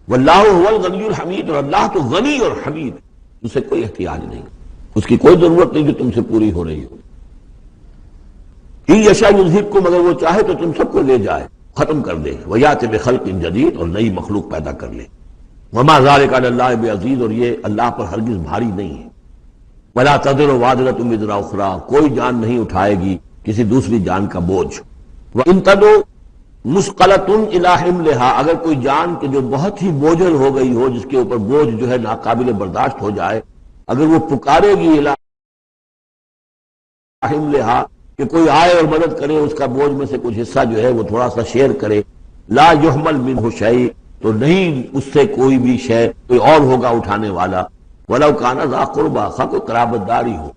واللہ هو الغنی الحمید، اور اللہ تو غنی اور حمید، اسے کوئی احتیاج نہیں، اس کی کوئی ضرورت نہیں جو تم سے پوری ہو رہی ہو. ان یشاء یذہبکم، اگر وہ چاہے تو تم سب کو لے جائے، ختم کر دے. ویأتی بخلق جدید، اور نئی مخلوق پیدا کر لے. وما ذلک علی اللہ بعزیز، اور یہ اللہ پر ہرگز بھاری نہیں ہے. ولا تزر وازرۃ وزر اخری، کوئی جان نہیں اٹھائے گی کسی دوسری جان کا بوجھ. وان تدع مثقلۃ الی حملھا، اگر کوئی جان کہ جو بہت ہی بوجھل ہو گئی ہو، جس کے اوپر بوجھ جو ہے ناقابل برداشت ہو جائے، اگر وہ پکارے گی الی حملھا کہ کوئی آئے اور مدد کرے، اس کا بوجھ میں سے کچھ حصہ جو ہے وہ تھوڑا سا شیئر کرے، لا یحمل منہ شیء، تو نہیں اس سے کوئی بھی شے، کوئی اور ہوگا اٹھانے والا. وَلَوْ كَانَ ذَا قُرْبَىٰ، خواہ کوئی قرابت داری ہو،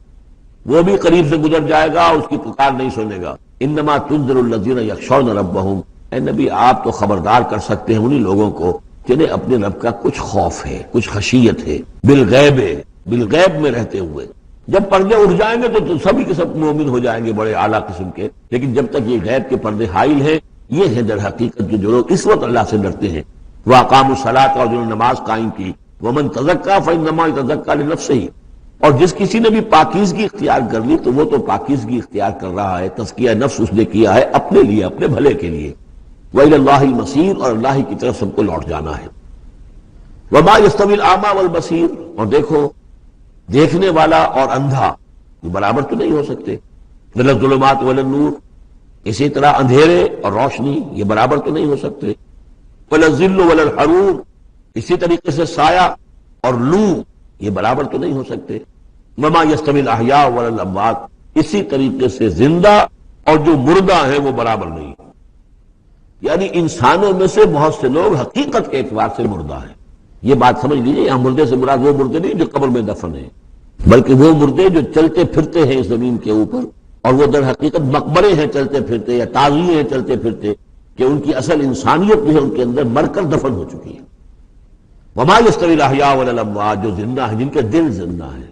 وہ بھی قریب سے گزر جائے گا، اس کی پکار نہیں سنے گا. انما تنذر الذین یخشون ربہم، اے نبی آپ تو خبردار کر سکتے ہیں انہی لوگوں کو جنہیں اپنے رب کا کچھ خوف ہے، کچھ خشیت ہے، بالغیب ہے، بالغیب میں رہتے ہوئے. جب پردے اٹھ جائیں گے تو سبھی کے سب مومن ہو جائیں گے، بڑے اعلیٰ قسم کے، لیکن جب تک یہ غیب کے پردے حائل ہیں، یہ ہے در حقیقت جو لوگ اس وقت اللہ سے ڈرتے ہیں. وَأَقَامُوا الصَّلَاةَ، اور جنہوں نے نماز قائم کی. وَمَن تَزَكَّىٰ فَإِنَّمَا يَتَزَكَّىٰ لِنَفْسِهِ، اور جس کسی نے بھی پاکیزگی اختیار کر لی تو وہ تو پاکیزگی اختیار کر رہا ہے، تزکیہ نفس اس نے کیا ہے اپنے لیے، اپنے بھلے کے لیے. وَإِلَى اللَّهِ الْمَصِيرُ، اور اللہ ہی کی طرف سب کو لوٹ جانا ہے. وَمَا يَسْتَوِي الْأَعْمَىٰ وَالْبَصِيرُ، اور دیکھو دیکھنے والا اور اندھا یہ برابر تو نہیں ہو سکتے. وَلَا الظُّلُمَاتُ وَلَا النُّورُ، اسی طرح اندھیرے اور روشنی یہ برابر تو نہیں ہو سکتے. وَلَا الظِّلُّ وَلَا الْحَرُورُ، اسی طریقے سے سایہ اور لو یہ برابر تو نہیں ہو سکتے. وَمَا يَسْتَوِي الْأَحْيَاءُ وَلَا الْأَمْوَاتُ، اسی طریقے سے زندہ اور جو مردہ ہیں وہ برابر نہیں. یعنی انسانوں میں سے بہت سے لوگ حقیقت کے اعتبار سے مردہ ہیں. یہ بات سمجھ لیجیے، یہاں مردے سے مراد وہ مردے نہیں جو قبر میں دفن ہیں، بلکہ وہ مردے جو چلتے پھرتے ہیں اس زمین کے اوپر، اور وہ در حقیقت مقبرے ہیں چلتے پھرتے، یا تاغیے ہیں چلتے پھرتے، کہ ان کی اصل انسانیت جو ہے ان کے اندر مر کر دفن ہو چکی ہے. وما يستوي الاحياء ولا الاموات، جو زندہ ہیں، جن کے دل زندہ ہیں.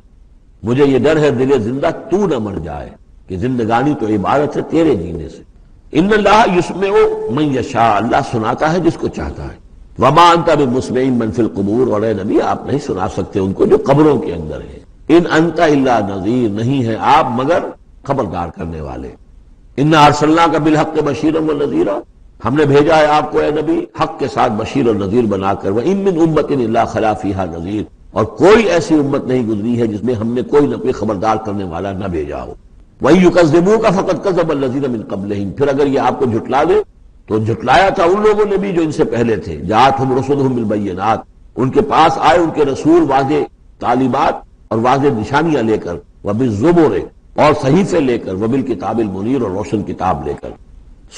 مجھے یہ ڈر ہے دل زندہ تو نہ مر جائے، کہ زندگانی تو عبارت ہے تیرے جینے سے. ان اللہ یسمع من یشاء، اللہ سناتا ہے جس کو چاہتا ہے. وما انت بمسمع من فی القبور، اور اے نبی آپ نہیں سنا سکتے ان کو جو قبروں کے اندر ہے. ان انت الا نذیر، نہیں ہے آپ مگر خبردار کرنے والے. انا ارسلناک بالحق بشیرا ونذیرا، ہم نے بھیجا ہے آپ کو اے نبی حق کے ساتھ بشیر اور نذیر بنا کر. وَإِن مِّنْ أُمَّةٍ إِلَّا خَلَا فِيهَا نَذِيرٌ، اور کوئی ایسی امت نہیں گزری ہے جس میں ہم نے کوئی نہ کوئی خبردار کرنے والا نہ بھیجا ہو. وَإِن يُكَذِّبُوكَ فَقَدْ كَذَّبَ الَّذِينَ مِن قَبْلِهِمْ، پھر اگر یہ آپ کو جھٹلا دے تو جھٹلایا تھا ان لوگوں نے بھی جو ان سے پہلے تھے. جاءتْهُمْ رُسُلُهُم بِالْبَيِّنَاتِ، ان کے پاس آئے ان کے رسول واضح تعلیمات اور واضح نشانیاں لے کر. وَبِالزُّبُرِ، اور صحیفے لے کر. وَبِالْكِتَابِ الْمُنِيرِ، اور روشن کتاب لے کر.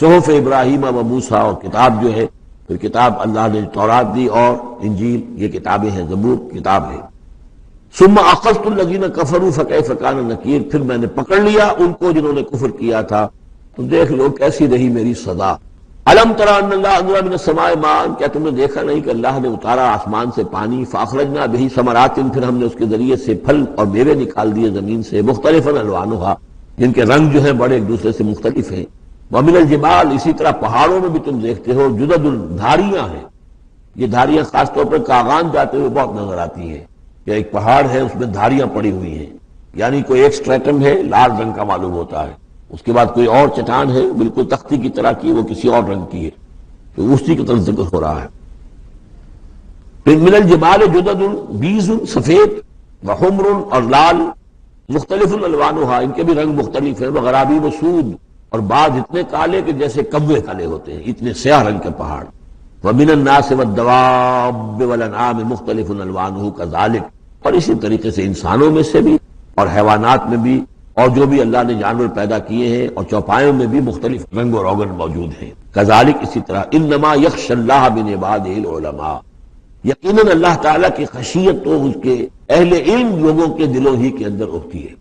صحف ابراہیم و موسیٰ، اور کتاب جو ہے پھر کتاب اللہ نے تورات دی اور انجیل، یہ کتابیں ہیں، زبور کتاب ہے. ثم اخذت الذین کفروا فکیف کان نکیر، پھر میں نے پکڑ لیا ان کو جنہوں نے کفر کیا تھا، تو دیکھ لو کیسی رہی میری سزا. الم تری ان اللہ انزل من السماء ماء، کیا تم نے دیکھا نہیں کہ اللہ نے اتارا آسمان سے پانی. فاخرجنا به ثمرات، پھر ہم نے اس کے ذریعے سے پھل اور میوے نکال دیے زمین سے. مختلفا الوانها، جن کے رنگ جو ہیں بڑے ایک دوسرے سے مختلف ہیں. ومن الجبال، اسی طرح پہاڑوں میں بھی تم دیکھتے ہو. جدد، دھاریاں ہیں. یہ دھاریاں خاص طور پر کاغان جاتے ہوئے بہت نظر آتی ہیں کہ ایک پہاڑ ہے اس میں دھاریاں پڑی ہوئی ہیں. یعنی کوئی ایک سٹریٹم ہے لال رنگ کا معلوم ہوتا ہے، اس کے بعد کوئی اور چٹان ہے بالکل تختی کی طرح کی، وہ کسی اور رنگ کی ہے، تو اسی کی طرف ذکر ہو رہا ہے۔ پھر من الجبال جدد بیض سفید وحمر اور لال مختلف الوانها، ان کے بھی رنگ مختلف ہیں، وغرابیب سود اور بعض اتنے کالے کہ جیسے کوے کالے ہوتے ہیں، اتنے سیاہ رنگ کے پہاڑ۔ ومن الناس والدواب والانعام مختلف الوانه كذلك، اور اسی طریقے سے انسانوں میں سے بھی اور حیوانات میں بھی اور جو بھی اللہ نے جانور پیدا کیے ہیں اور چوپایوں میں بھی مختلف رنگ و روغن موجود ہیں۔ کذالک اسی طرح انما یخشى اللہ من عباده العلماء، یقیناً اللہ تعالیٰ کی خشیت تو اس کے اہل علم لوگوں کے دلوں ہی کے اندر ہوتی ہے۔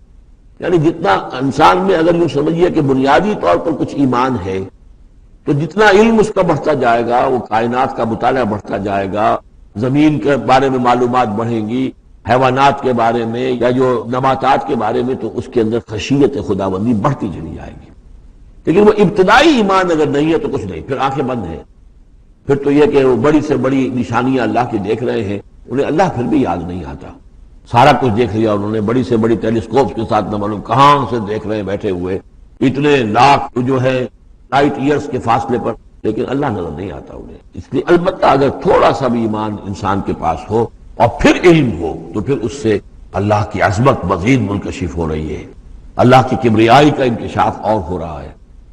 یعنی جتنا انسان میں اگر یوں سمجھیے کہ بنیادی طور پر کچھ ایمان ہے، تو جتنا علم اس کا بڑھتا جائے گا، وہ کائنات کا مطالعہ بڑھتا جائے گا، زمین کے بارے میں معلومات بڑھیں گی، حیوانات کے بارے میں یا جو نباتات کے بارے میں، تو اس کے اندر خشیت خداوندی بڑھتی چلی جائے گی۔ لیکن وہ ابتدائی ایمان اگر نہیں ہے تو کچھ نہیں، پھر آنکھیں بند ہیں، پھر تو یہ کہ وہ بڑی سے بڑی نشانیاں اللہ کی دیکھ رہے ہیں، انہیں اللہ پھر بھی یاد نہیں آتا۔ سارا کچھ دیکھ لیا انہوں نے، بڑی سے بڑی ٹیلیسکوپ کے ساتھ نہ معلوم کہاں سے دیکھ رہے ہیں بیٹھے ہوئے، اتنے لاکھ جو ہے لائٹ ایئرز کے فاصلے پر، لیکن اللہ نظر نہیں آتا انہیں۔ اس لیے البتہ اگر تھوڑا سا بھی ایمان انسان کے پاس ہو اور پھر علم ہو، تو پھر اس سے اللہ کی عظمت مزید منکشف ہو رہی ہے، اللہ کی کبریائی کا انکشاف اور ہو رہا ہے،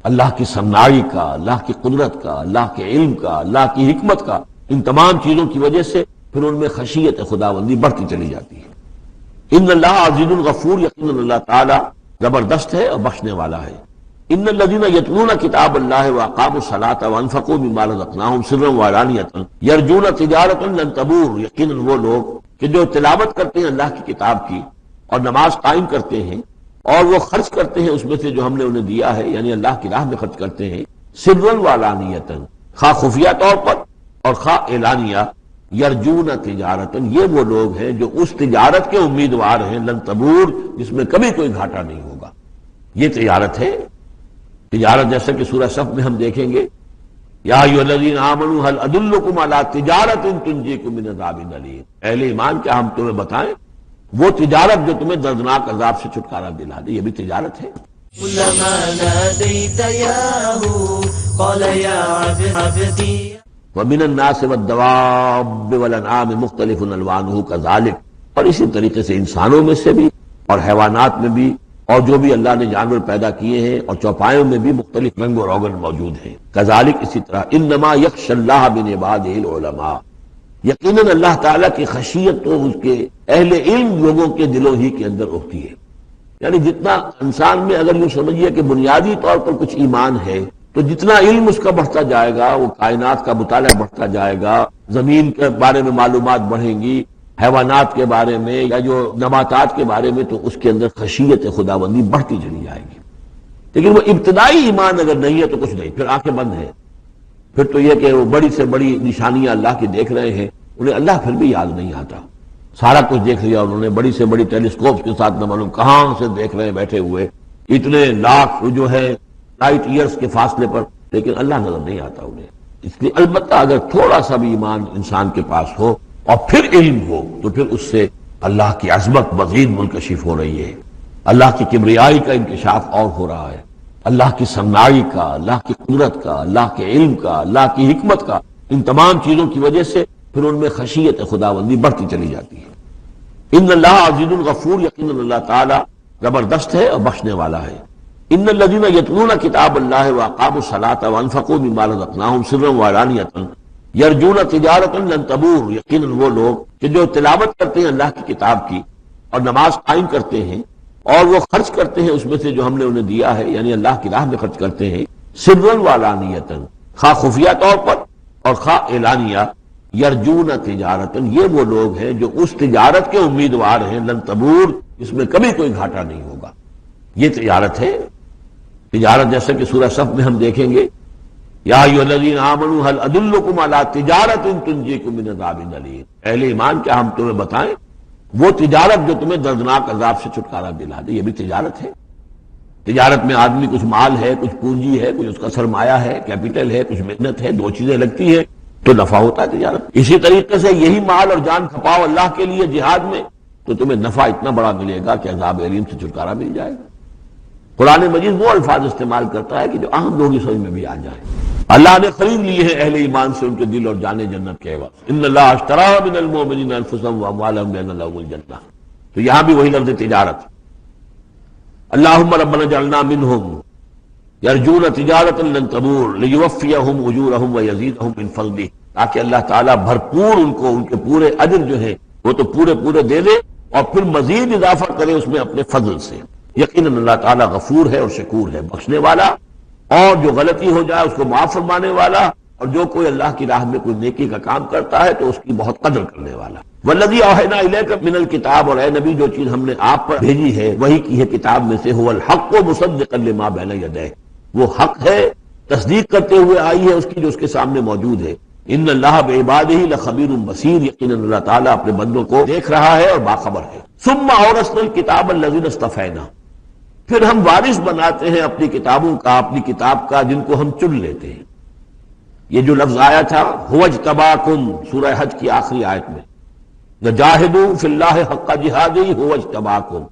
اللہ کی صناعی کا، اللہ کی قدرت کا، اللہ کے علم کا، اللہ کی حکمت کا، ان تمام چیزوں کی وجہ سے پھر ان میں خشیت خداوندی بڑھتی چلی جاتی ہے۔ ان اللہ عزیز الغفور، یقیناً اللہ تعالیٰ زبردست ہے اور بخشنے والا ہے۔ ان الذین یتلون کتاب اللہ واقاموا الصلاۃ وانفقوا مما رزقناہم سرا وعلانیۃ یرجون تجارۃ لن تبور، یقیناً وہ لوگ کہ جو تلاوت کرتے ہیں اللہ کی کتاب کی اور نماز قائم کرتے ہیں اور وہ خرچ کرتے ہیں اس میں سے جو ہم نے انہیں دیا ہے، یعنی اللہ کی راہ میں خرچ کرتے ہیں، سرا وعلانیۃ، خواہ خفیہ طور پر اور خواہ اعلانیہ، یرجون تجارتن، یہ وہ لوگ ہیں جو اس تجارت کے امیدوار ہیں، لن تبور، جس میں کبھی کوئی گھاٹا نہیں ہوگا۔ یہ تجارت ہے، تجارت جیسا کہ سورہ صف میں ہم دیکھیں گے، یا ایھا الذین آمنوا هل ادلکم علی تجارۃ تنجیکم من عذاب الیم، اہل ایمان کیا ہم تمہیں بتائیں وہ تجارت جو تمہیں دردناک عذاب سے چھٹکارا دلا دے، یہ بھی تجارت ہے۔ كلما ناديت ياه قال يا عبدي ومن الناس والدواب والانعام مختلف الوانه كذلك، اور اسی طریقے سے انسانوں میں سے بھی اور حیوانات میں بھی اور جو بھی اللہ نے جانور پیدا کیے ہیں اور چوپایوں میں بھی مختلف رنگ و روغن موجود ہیں۔ کذالک اسی طرح انما یخشى اللہ من عباده العلماء، یقیناً اللہ تعالیٰ کی خشیت تو اس کے اہل علم لوگوں کے دلوں ہی کے اندر ہوتی ہے۔ یعنی جتنا انسان میں اگر یوں سمجھیے کہ بنیادی طور پر کچھ ایمان ہے، تو جتنا علم اس کا بڑھتا جائے گا، وہ کائنات کا مطالعہ بڑھتا جائے گا، زمین کے بارے میں معلومات بڑھیں گی، حیوانات کے بارے میں یا جو نباتات کے بارے میں، تو اس کے اندر خشیت خداوندی بڑھتی چلی جائے گی۔ لیکن وہ ابتدائی ایمان اگر نہیں ہے تو کچھ نہیں، پھر آنکھیں بند ہیں، پھر تو یہ کہ وہ بڑی سے بڑی نشانیاں اللہ کی دیکھ رہے ہیں، انہیں اللہ پھر بھی یاد نہیں آتا۔ سارا کچھ دیکھ لیا انہوں نے، بڑی سے بڑی ٹیلیسکوپ کے ساتھ نہ معلوم کہاں سے دیکھ رہے ہیں بیٹھے ہوئے، اتنے لاکھ جو ہے لائٹ ایئرز کے فاصلے پر، لیکن اللہ نظر نہیں آتا انہیں۔ اس لیے البتہ اگر تھوڑا سا بھی ایمان انسان کے پاس ہو اور پھر علم ہو، تو پھر اس سے اللہ کی عظمت مزید منکشف ہو رہی ہے، اللہ کی کبریائی کا انکشاف اور ہو رہا ہے، اللہ کی صناعی کا، اللہ کی قدرت کا، اللہ کے علم کا، اللہ کی حکمت کا، ان تمام چیزوں کی وجہ سے پھر ان میں خشیت خداوندی بڑھتی چلی جاتی ہے۔ ان اللہ عزیز الغفور، یقیناً اللہ تعالیٰ زبردست ہے اور بخشنے والا ہے۔ ان الذین یتلون کتاب اللہ واقاموا الصلاۃ وانفقوا مما رزقناہم سرا وعلانیۃ یرجون تجارۃ لن تبور، یقیناً وہ لوگ کہ جو تلاوت کرتے ہیں اللہ کی کتاب کی اور نماز قائم کرتے ہیں اور وہ خرچ کرتے ہیں اس میں سے جو ہم نے انہیں دیا ہے، یعنی اللہ کی راہ میں خرچ کرتے ہیں، سرا وعلانیۃ، خواہ خفیہ طور پر اور خواہ اعلانیہ، یرجون تجارت، یہ وہ لوگ ہیں جو اس تجارت کے امیدوار ہیں، لن تبور، جس میں کبھی کوئی گھاٹا نہیں ہوگا۔ یہ تجارت ہے، تجارت جیسا کہ سورہ صف میں ہم دیکھیں گے، یا ایھا الذین آمنوا هل ادلکم علی تجارۃ تنجیکم من عذاب الیم، اہل ایمان کیا ہم تمہیں بتائیں وہ تجارت جو تمہیں دردناک عذاب سے چھٹکارا دلا دے، یہ بھی تجارت ہے۔ تجارت میں آدمی کچھ مال ہے، کچھ پونجی ہے، کچھ اس کا سرمایہ ہے، کیپٹل ہے، کچھ محنت ہے، دو چیزیں لگتی ہیں تو نفع ہوتا ہے تجارت۔ اسی طریقے سے یہی مال اور جان کھپاؤ اللہ کے لیے جہاد میں، تو تمہیں نفع اتنا بڑا ملے گا کہ عذاب علیم سے چھٹکارا مل جائے گا۔ قرآن مجید وہ الفاظ استعمال کرتا ہے کہ جو عام لوگوں کی سمجھ میں بھی آ جائے۔ اللہ نے خرید لیے ہیں اہل ایمان سے ان کے دل اور جانیں جنت کے عوض، ان اللہ اشتری من المؤمنین انفسهم واموالهم بان لهم الجنہ، تو یہاں بھی وہی لفظ تجارت، اللہم ربنا اجعلنا منہم یرجون تجارتا لن تبور لیوفیہم اجورہم ویزیدہم من فضلہ، تاکہ اللہ تعالیٰ بھرپور ان کو ان کے پورے اجر جو ہیں وہ تو پورے دے دے اور پھر مزید اضافہ کرے اس میں اپنے فضل سے۔ یقیناً اللہ تعالیٰ غفور ہے اور شکور ہے، بخشنے والا، اور جو غلطی ہو جائے اس کو معاف فرمانے والا، اور جو کوئی اللہ کی راہ میں کوئی نیکی کا کام کرتا ہے تو اس کی بہت قدر کرنے والا۔ والذی اوحینا الیک من الکتاب، اور اے نبی جو چیز ہم نے آپ پر بھیجی ہے وہی کی ہے کتاب میں سے، هو الحق مصدقا لما بین یدیہ، وہ حق ہے تصدیق کرتے ہوئے آئی ہے اس کی جو اس کے سامنے موجود ہے۔ ان اللہ بعبادہ لخبیر بصیر، یقیناً اللہ تعالیٰ اپنے بندوں کو دیکھ رہا ہے اور باخبر ہے۔ ثم اورثنا الکتاب الذین اصطفینا، پھر ہم وارث بناتے ہیں اپنی کتابوں کا، اپنی کتاب کا جن کو ہم چن لیتے ہیں۔ یہ جو لفظ آیا تھا هو اجتباکم، سورہ حج کی آخری آیت میں، وجاہدوا فی اللہ حق جہادہ هو اجتباکم،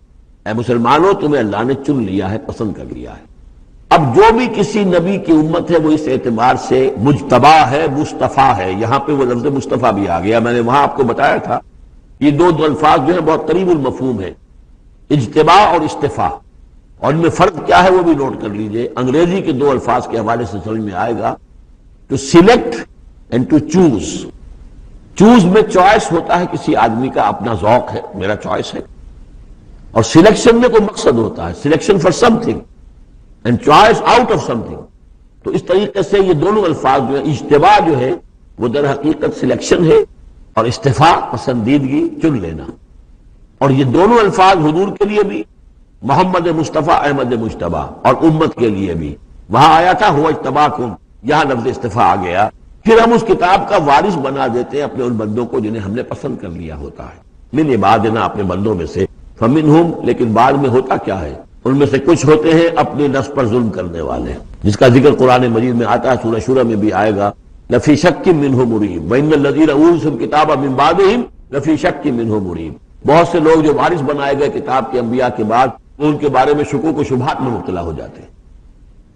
اے مسلمانوں تمہیں اللہ نے چن لیا ہے، پسند کر لیا ہے۔ اب جو بھی کسی نبی کی امت ہے وہ اس اعتبار سے مجتبی ہے، مصطفیٰ ہے، یہاں پہ وہ لفظ مصطفیٰ بھی آ گیا۔ میں نے وہاں آپ کو بتایا تھا یہ دو الفاظ جو ہیں بہت قریب المفہوم ہے، اجتباء اور استفاء، اور ان میں فرق کیا ہے وہ بھی نوٹ کر لیجئے۔ انگریزی کے دو الفاظ کے حوالے سے سمجھ میں آئے گا، to select and to choose. Choose میں چوائس ہوتا ہے کسی آدمی کا، اپنا ذوق ہے، میرا چوائس ہے، اور سلیکشن میں کوئی مقصد ہوتا ہے، selection for some thing and choice out of some thing. تو اس طریقے سے یہ دونوں الفاظ جو ہے، اجتباء جو ہے وہ در حقیقت سلیکشن ہے، اور استفاء پسندیدگی، چن لینا۔ اور یہ دونوں الفاظ حضور کے لیے بھی، محمد مصطفیٰ احمد مجتبی، اور امت کے لیے بھی۔ وہاں آیا تھا هو اجتباکم، یہاں لفظ استفاء آ گیا۔ پھر ہم اس کتاب کا وارث بنا دیتے ہیں اپنے ان بندوں کو جنہیں ہم نے پسند کر لیا ہوتا ہے، من عبادنا، اپنے بندوں میں سے، فمنہم، لیکن بعد میں ہوتا کیا ہے، ان میں سے کچھ ہوتے ہیں اپنے نفس پر ظلم کرنے والے، جس کا ذکر قرآن مجید میں آتا ہے، سورہ شورى میں بھی آئے گا، لفی شک منہ مریب وان الذین اورثوا الکتاب من بعدہم لفی شک منہ مریب۔ بہت سے لوگ جو وارث بنائے گئے کتاب کے انبیاء کے بعد، وہ ان کے بارے میں شکوک و شبہات میں مبتلا ہو جاتے ہیں۔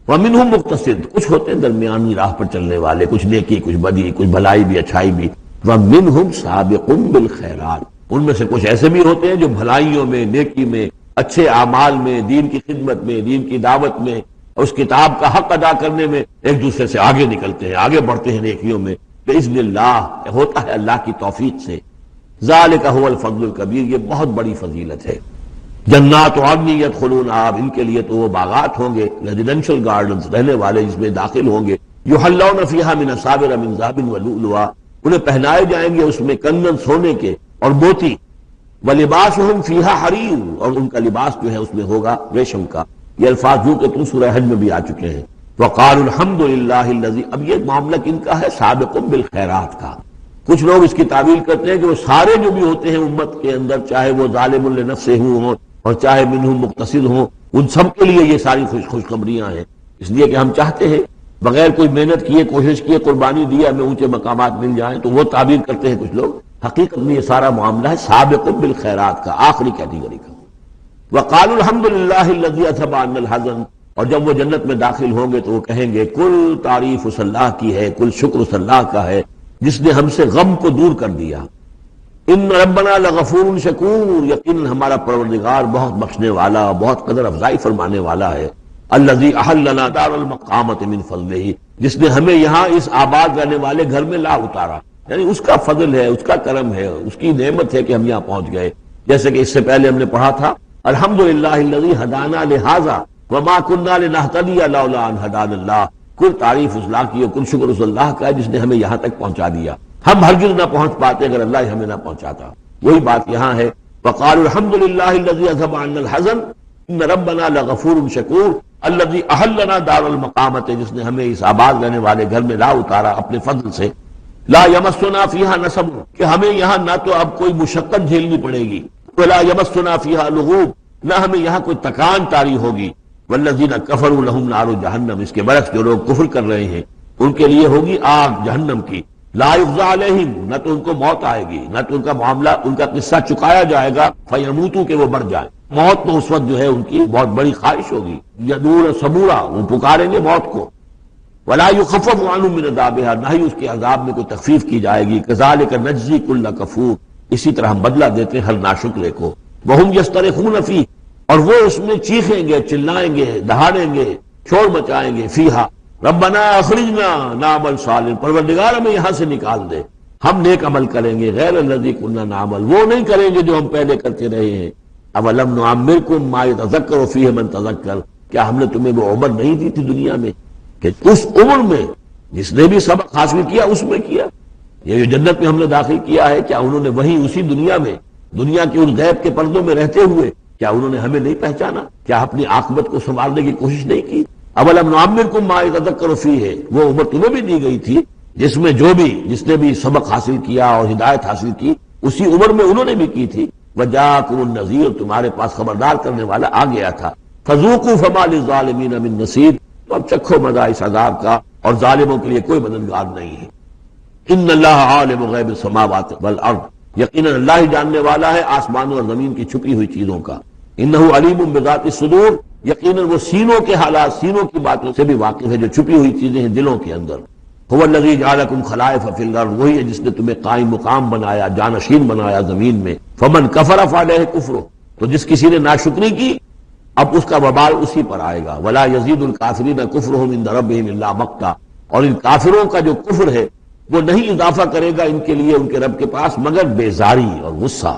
ومنہم مقتصد، کچھ ہوتے ہیں درمیانی راہ پر چلنے والے، کچھ نیکی کچھ بدی، کچھ بھلائی بھی اچھائی بھی۔ ومنہم سابق بالخیرات، ان میں سے کچھ ایسے بھی ہوتے ہیں جو بھلائیوں میں، نیکی میں، اچھے اعمال میں، دین کی خدمت میں، دین کی دعوت میں، اور اس کتاب کا حق ادا کرنے میں ایک دوسرے سے آگے نکلتے ہیں، آگے بڑھتے ہیں نیکیوں میں، باذن اللہ، ہوتا ہے اللہ کی توفیق سے۔ ذالک هو الفضل الکبیر، یہ بہت بڑی فضیلت ہے۔ جنات عدن یدخلونہا، اب ان کے لیے تو وہ باغات ہوں گے، ریزیڈینشل گارڈنز، رہنے والے جس میں داخل ہوں گے، یحلون فیہا من اساور من ذہب ولؤلؤا، انہیں پہنائے جائیں گے اس میں کنگن سونے کے اور موتی، وَلِبَاسُهُمْ فِيهَا حَرِيرٌ، اور ان کا لباس جو ہے اس میں ہوگا ریشم کا۔ یہ الفاظ جو کہ تم سورہ حج میں بھی آ چکے ہیں۔ وَقَالُوا الْحَمْدُ لِلَّهِ الَّذِي، اب یہ معاملہ کن کا ہے، سابق بالخیرات کا۔ کچھ لوگ اس کی تعویل کرتے ہیں کہ وہ سارے جو بھی ہوتے ہیں امت کے اندر، چاہے وہ ظالم لنفسہ ہوں اور چاہے منہم مقتصد ہوں، ان سب کے لیے یہ ساری خوشخبریاں ہیں، اس لیے کہ ہم چاہتے ہیں بغیر کوئی محنت کیے، کوشش کیے، قربانی دی، ہمیں اونچے مقامات مل جائیں، تو وہ تعبیر کرتے ہیں کچھ لوگ۔ حقیقت میں یہ سارا معاملہ ہے سابق بالخیرات کا، آخری کیٹیگری کا۔ وقالوا الحمد للہ الذی اذھب عنا الحزن، اور جب وہ جنت میں داخل ہوں گے تو وہ کہیں گے کل تعریف اس اللہ کی ہے، کل شکر اس اللہ کا ہے جس نے ہم سے غم کو دور کر دیا۔ ان ربنا لغفور شکور، یقیناً ہمارا پروردگار بہت بخشنے والا، بہت قدر افزائی فرمانے والا ہے۔ الذی احلنا دار المقامۃ من فضلہ، جس نے ہمیں یہاں اس آباد رہنے والے گھر میں لا اتارا، یعنی اس کا فضل ہے، اس کا کرم ہے، اس کی نعمت ہے کہ ہم یہاں پہنچ گئے۔ جیسے کہ اس سے پہلے ہم نے پڑھا تھا الحمدللہ الذی ہدانا لہذا وما كنا لنہتدی لولا ان ہدانا اللہ، کل تعریف اس اللہ کی اور کل شکر اس اللہ کا ہے جس نے ہمیں یہاں تک پہنچا دیا، ہم ہرگز نہ پہنچ پاتے اگر اللہ ہی ہمیں نہ پہنچاتا۔ وہی بات یہاں ہے، وقالوا الحمدللہ الذی اذھب عنا الحزن ان ربنا لغفور شکور الذی احلنا دار المقامۃ، جس نے ہمیں اس آباد رہنے والے گھر میں لا اتارا اپنے فضل سے۔ لا یمسنا فیہا نصب، کہ ہمیں یہاں نہ تو اب کوئی مشقت جھیلنی پڑے گی، ولا یمسنا فیہا لغوب، نہ ہمیں یہاں کوئی تکان طاری ہوگی۔ والذین کفروا لہم نار جہنم، اس کے برعکس جو لوگ کفر کر رہے ہیں ان کے لیے ہوگی آگ جہنم کی، لا یقضی علیہم، نہ تو ان کو موت آئے گی، نہ تو ان کا معاملہ، ان کا قصہ چکایا جائے گا، فیموتوا کہ وہ مر جائیں۔ موت تو اس وقت جو ہے ان کی بہت بڑی خواہش ہوگی، یدور صبورا، وہ پکاریں گے موت کو، ولا یخفف عنہم من عذابها، نہ ہی اس کے عذاب میں کوئی تخفیف کی جائے گی، کذالک نجزی کل کفور، اسی طرح ہم بدلہ دیتے ہیں ہر ناشکرے کو، وہم یسترخون فیہ، اور وہ اس میں چیخیں گے، چلائیں گے، دہاڑیں گے، شور مچائیں گے، فیہا ربنا اخرجنا نعمل صالح، پروردگار ہمیں یہاں سے نکال دے، ہم نیک عمل کریں گے، غیر الذی کنا نعمل، وہ نہیں کریں گے جو ہم پہلے کرتے رہے ہیں۔ اولم نعمرکم ما یتذکر فیہ من تذکر، کیا ہم نے تمہیں وہ عمر نہیں دی تھی دنیا میں کہ اس عمر میں جس نے بھی سبق حاصل کیا اس میں کیا؟ یہ جو جنت میں ہم نے داخل کیا ہے، کیا انہوں نے وہیں اسی دنیا میں، دنیا کے ان غیب کے پردوں میں رہتے ہوئے کیا انہوں نے ہمیں نہیں پہچانا؟ کیا اپنی عاقبت کو سنوارنے کی کوشش نہیں کی؟ اولم نعمرکم ما یتذکر فیہ، وہ عمر تمہیں بھی دی گئی تھی جس میں جس نے بھی سبق حاصل کیا اور ہدایت حاصل کی اسی عمر میں انہوں نے بھی کی تھی۔ وجاءکم النذیر، تمہارے پاس خبردار کرنے والا آ گیا تھا۔ فذوقوا فما للظالمین من نصیر، اب چکھو مزہ اس عذاب کا، اور ظالموں کے لیے کوئی مددگار نہیں ہے۔ ان اللہ عالم غیب السماوات والارض، یقیناً اللہ ہی جاننے والا ہے آسمانوں اور زمین کی چھپی ہوئی چیزوں کا۔ انہ علیم بذات الصدور، یقیناً وہ سینوں کے حالات، سینوں کی باتوں سے بھی واقف ہے، جو چھپی ہوئی چیزیں ہیں دلوں کے اندر۔ هو الذی جعلکم خلائف فی الارض، وہی ہے جس نے تمہیں قائم مقام بنایا، جانشین بنایا زمین میں۔ فمن کفر فعلیہ کفرہ، تو جس کسی نے ناشکری کی اب اس کا وبال اسی پر آئے گا۔ ولا یزید الکافرین کفرہم عند ربہم الا مقتا، اور ان کافروں کا جو کفر ہے وہ نہیں اضافہ کرے گا ان کے لیے ان کے رب کے پاس مگر بیزاری اور غصہ،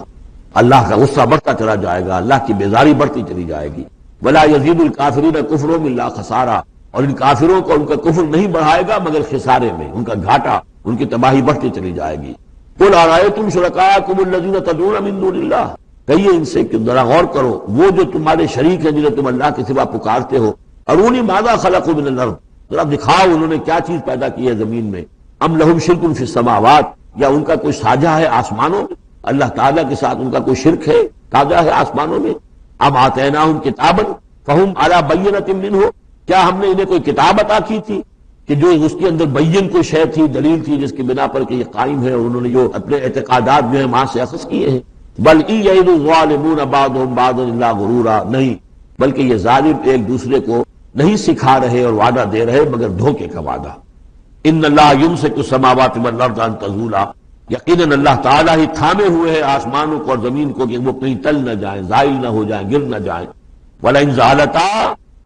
اللہ کا غصہ بڑھتا چلا جائے گا، اللہ کی بیزاری بڑھتی چلی جائے گی۔ ولا یزید الکافرین کفرہم الا خسارا، اور ان کافروں کو ان کا کفر نہیں بڑھائے گا مگر خسارے میں، ان کا گھاٹا، ان کی تباہی بڑھتی چلی جائے گی۔ قل ارأیتم شرکاءکم الذین تدعون من دون اللہ، کہیے ان سے کہ ذرا غور کرو، وہ جو تمہارے شریک ہیں جنہیں تم اللہ کے سوا پکارتے ہو، ارونی ماذا خلقوا من الارض، ذرا دکھاؤ انہوں نے کیا چیز پیدا کی ہے زمین میں۔ ام لہم شرک فی السماوات، یا ان کا کوئی ساجھا ہے آسمانوں میں، اللہ تعالیٰ کے ساتھ ان کا کوئی شرک ہے، ساجھا ہے آسمانوں میں۔ ام آتیناہم کتابا فہم علی بینۃ منہ، کیا ہم نے انہیں کوئی کتاب عطا کی تھی کہ جو اس کے اندر بین کوئی شے تھی، دلیل تھی جس کی بنا پر کہ یہ قائم ہے، اور انہوں نے جو اپنے اعتقادات جو ہیں وہاں سے اخذ کیے ہیں۔ بل ان یعد الظالمون بعضهم بعضا الا غرورا، نہیں بلکہ یہ ظالم ایک دوسرے کو نہیں سکھا رہے اور وعدہ دے رہے مگر دھوکے کا وعدہ۔ ان اللہ یمسک السماوات والارض ان تزولا، یقیناً اللہ تعالیٰ ہی تھامے ہوئے ہیں آسمانوں کو اور زمین کو کہ وہ کہیں تل نہ جائیں، زائل نہ ہو جائیں، گر نہ جائیں۔ ولئن زالتا،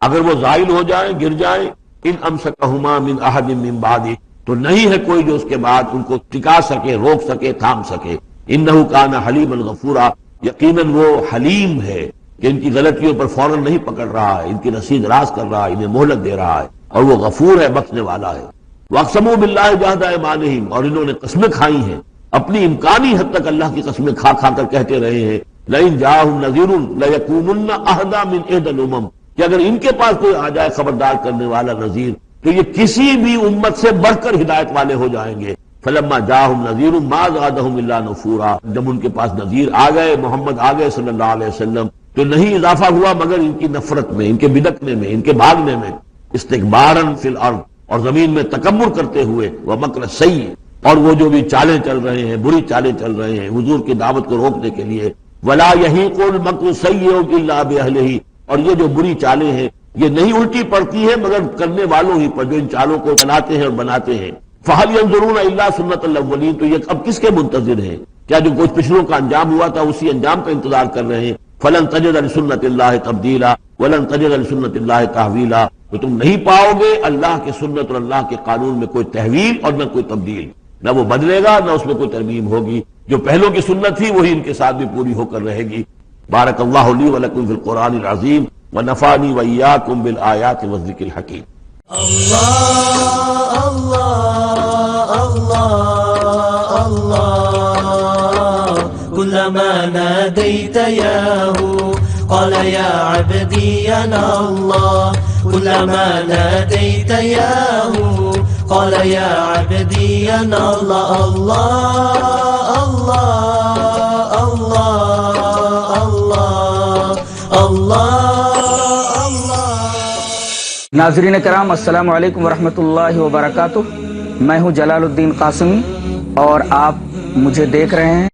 اگر وہ زائل ہو جائیں، گر جائیں، ان امسکہما من احد من بعدہ، تو نہیں ہے کوئی جو اس کے بعد ان کو ٹکا سکے، روک سکے، تھام سکے۔ انہ کان حلیما غفورا، یقیناً وہ حلیم ہے کہ ان کی غلطیوں پر فوراً نہیں پکڑ رہا ہے، ان کی رسید راز کر رہا ہے، انہیں مہلت دے رہا ہے، اور وہ غفور ہے، بخشنے والا ہے۔ واقسموا باللہ جہد ایمانہم، اور انہوں نے قسمیں کھائی ہیں اپنی امکانی حد تک اللہ کی قسمیں کھا کھا کر کہتے رہے ہیں، لئن جاءہم نذیر لیکونن اہدی من احدی الامم، کہ اگر ان کے پاس کوئی آ جائے خبردار کرنے والا نذیر تو یہ کسی بھی امت سے بڑھ کر ہدایت والے ہو جائیں گے۔ فلما جاءہم نذیر ما زادہم الا نفورا، جب ان کے پاس نذیر آ گئے، محمد آ گئے صلی اللہ علیہ وسلم، تو نہیں اضافہ ہوا مگر ان کی نفرت میں، ان کے بدکنے میں، ان کے بھاگنے میں، استکباراً فی الارض، اور زمین میں تکبر کرتے ہوئے، ومکر السیء، اور وہ جو بھی چالیں چل رہے ہیں، بری چالیں چل رہے ہیں حضور کی دعوت کو روکنے کے لیے۔ ولا یحیق المکر السیء الا باہلہ، اور یہ جو بری چالیں ہیں یہ نہیں الٹی پڑتی ہیں مگر کرنے والوں ہی پر، جو ان چالوں کو چلاتے ہیں اور بناتے ہیں۔ فہل ينظرون الا سنت الاولین، تو یہ اب کس کے منتظر ہیں؟ کیا جو کچھ پچھلوں کا انجام ہوا تھا اسی انجام کا انتظار کر رہے ہیں؟ فلن تجد لسنت اللہ تبدیلا ولن تجد لسنت اللہ تحویلا، تو تم نہیں پاؤ گے اللہ کی سنت اور اللہ کے قانون میں کوئی تحویل اور نہ کوئی تبدیل، نہ وہ بدلے گا نہ اس میں کوئی ترمیم ہوگی، جو پہلوں کی سنت تھی وہی ان کے ساتھ بھی پوری ہو کر رہے گی۔ بارک اللہ لی ولکم فی القرآن العظیم ونفعنی وإیاکم بالآیات والذکر الحکیم۔ اللہ اللہ اللہ اللہ، كلما ناديت ياه قال يا عبدي أنا الله، كلما ناديت ياه قال يا عبدي أنا الله، الله الله الله الله الله۔ ناظرین کرام، السلام علیکم ورحمۃ اللہ وبرکاتہ۔ میں ہوں جلال الدین قاسمی اور آپ مجھے دیکھ رہے ہیں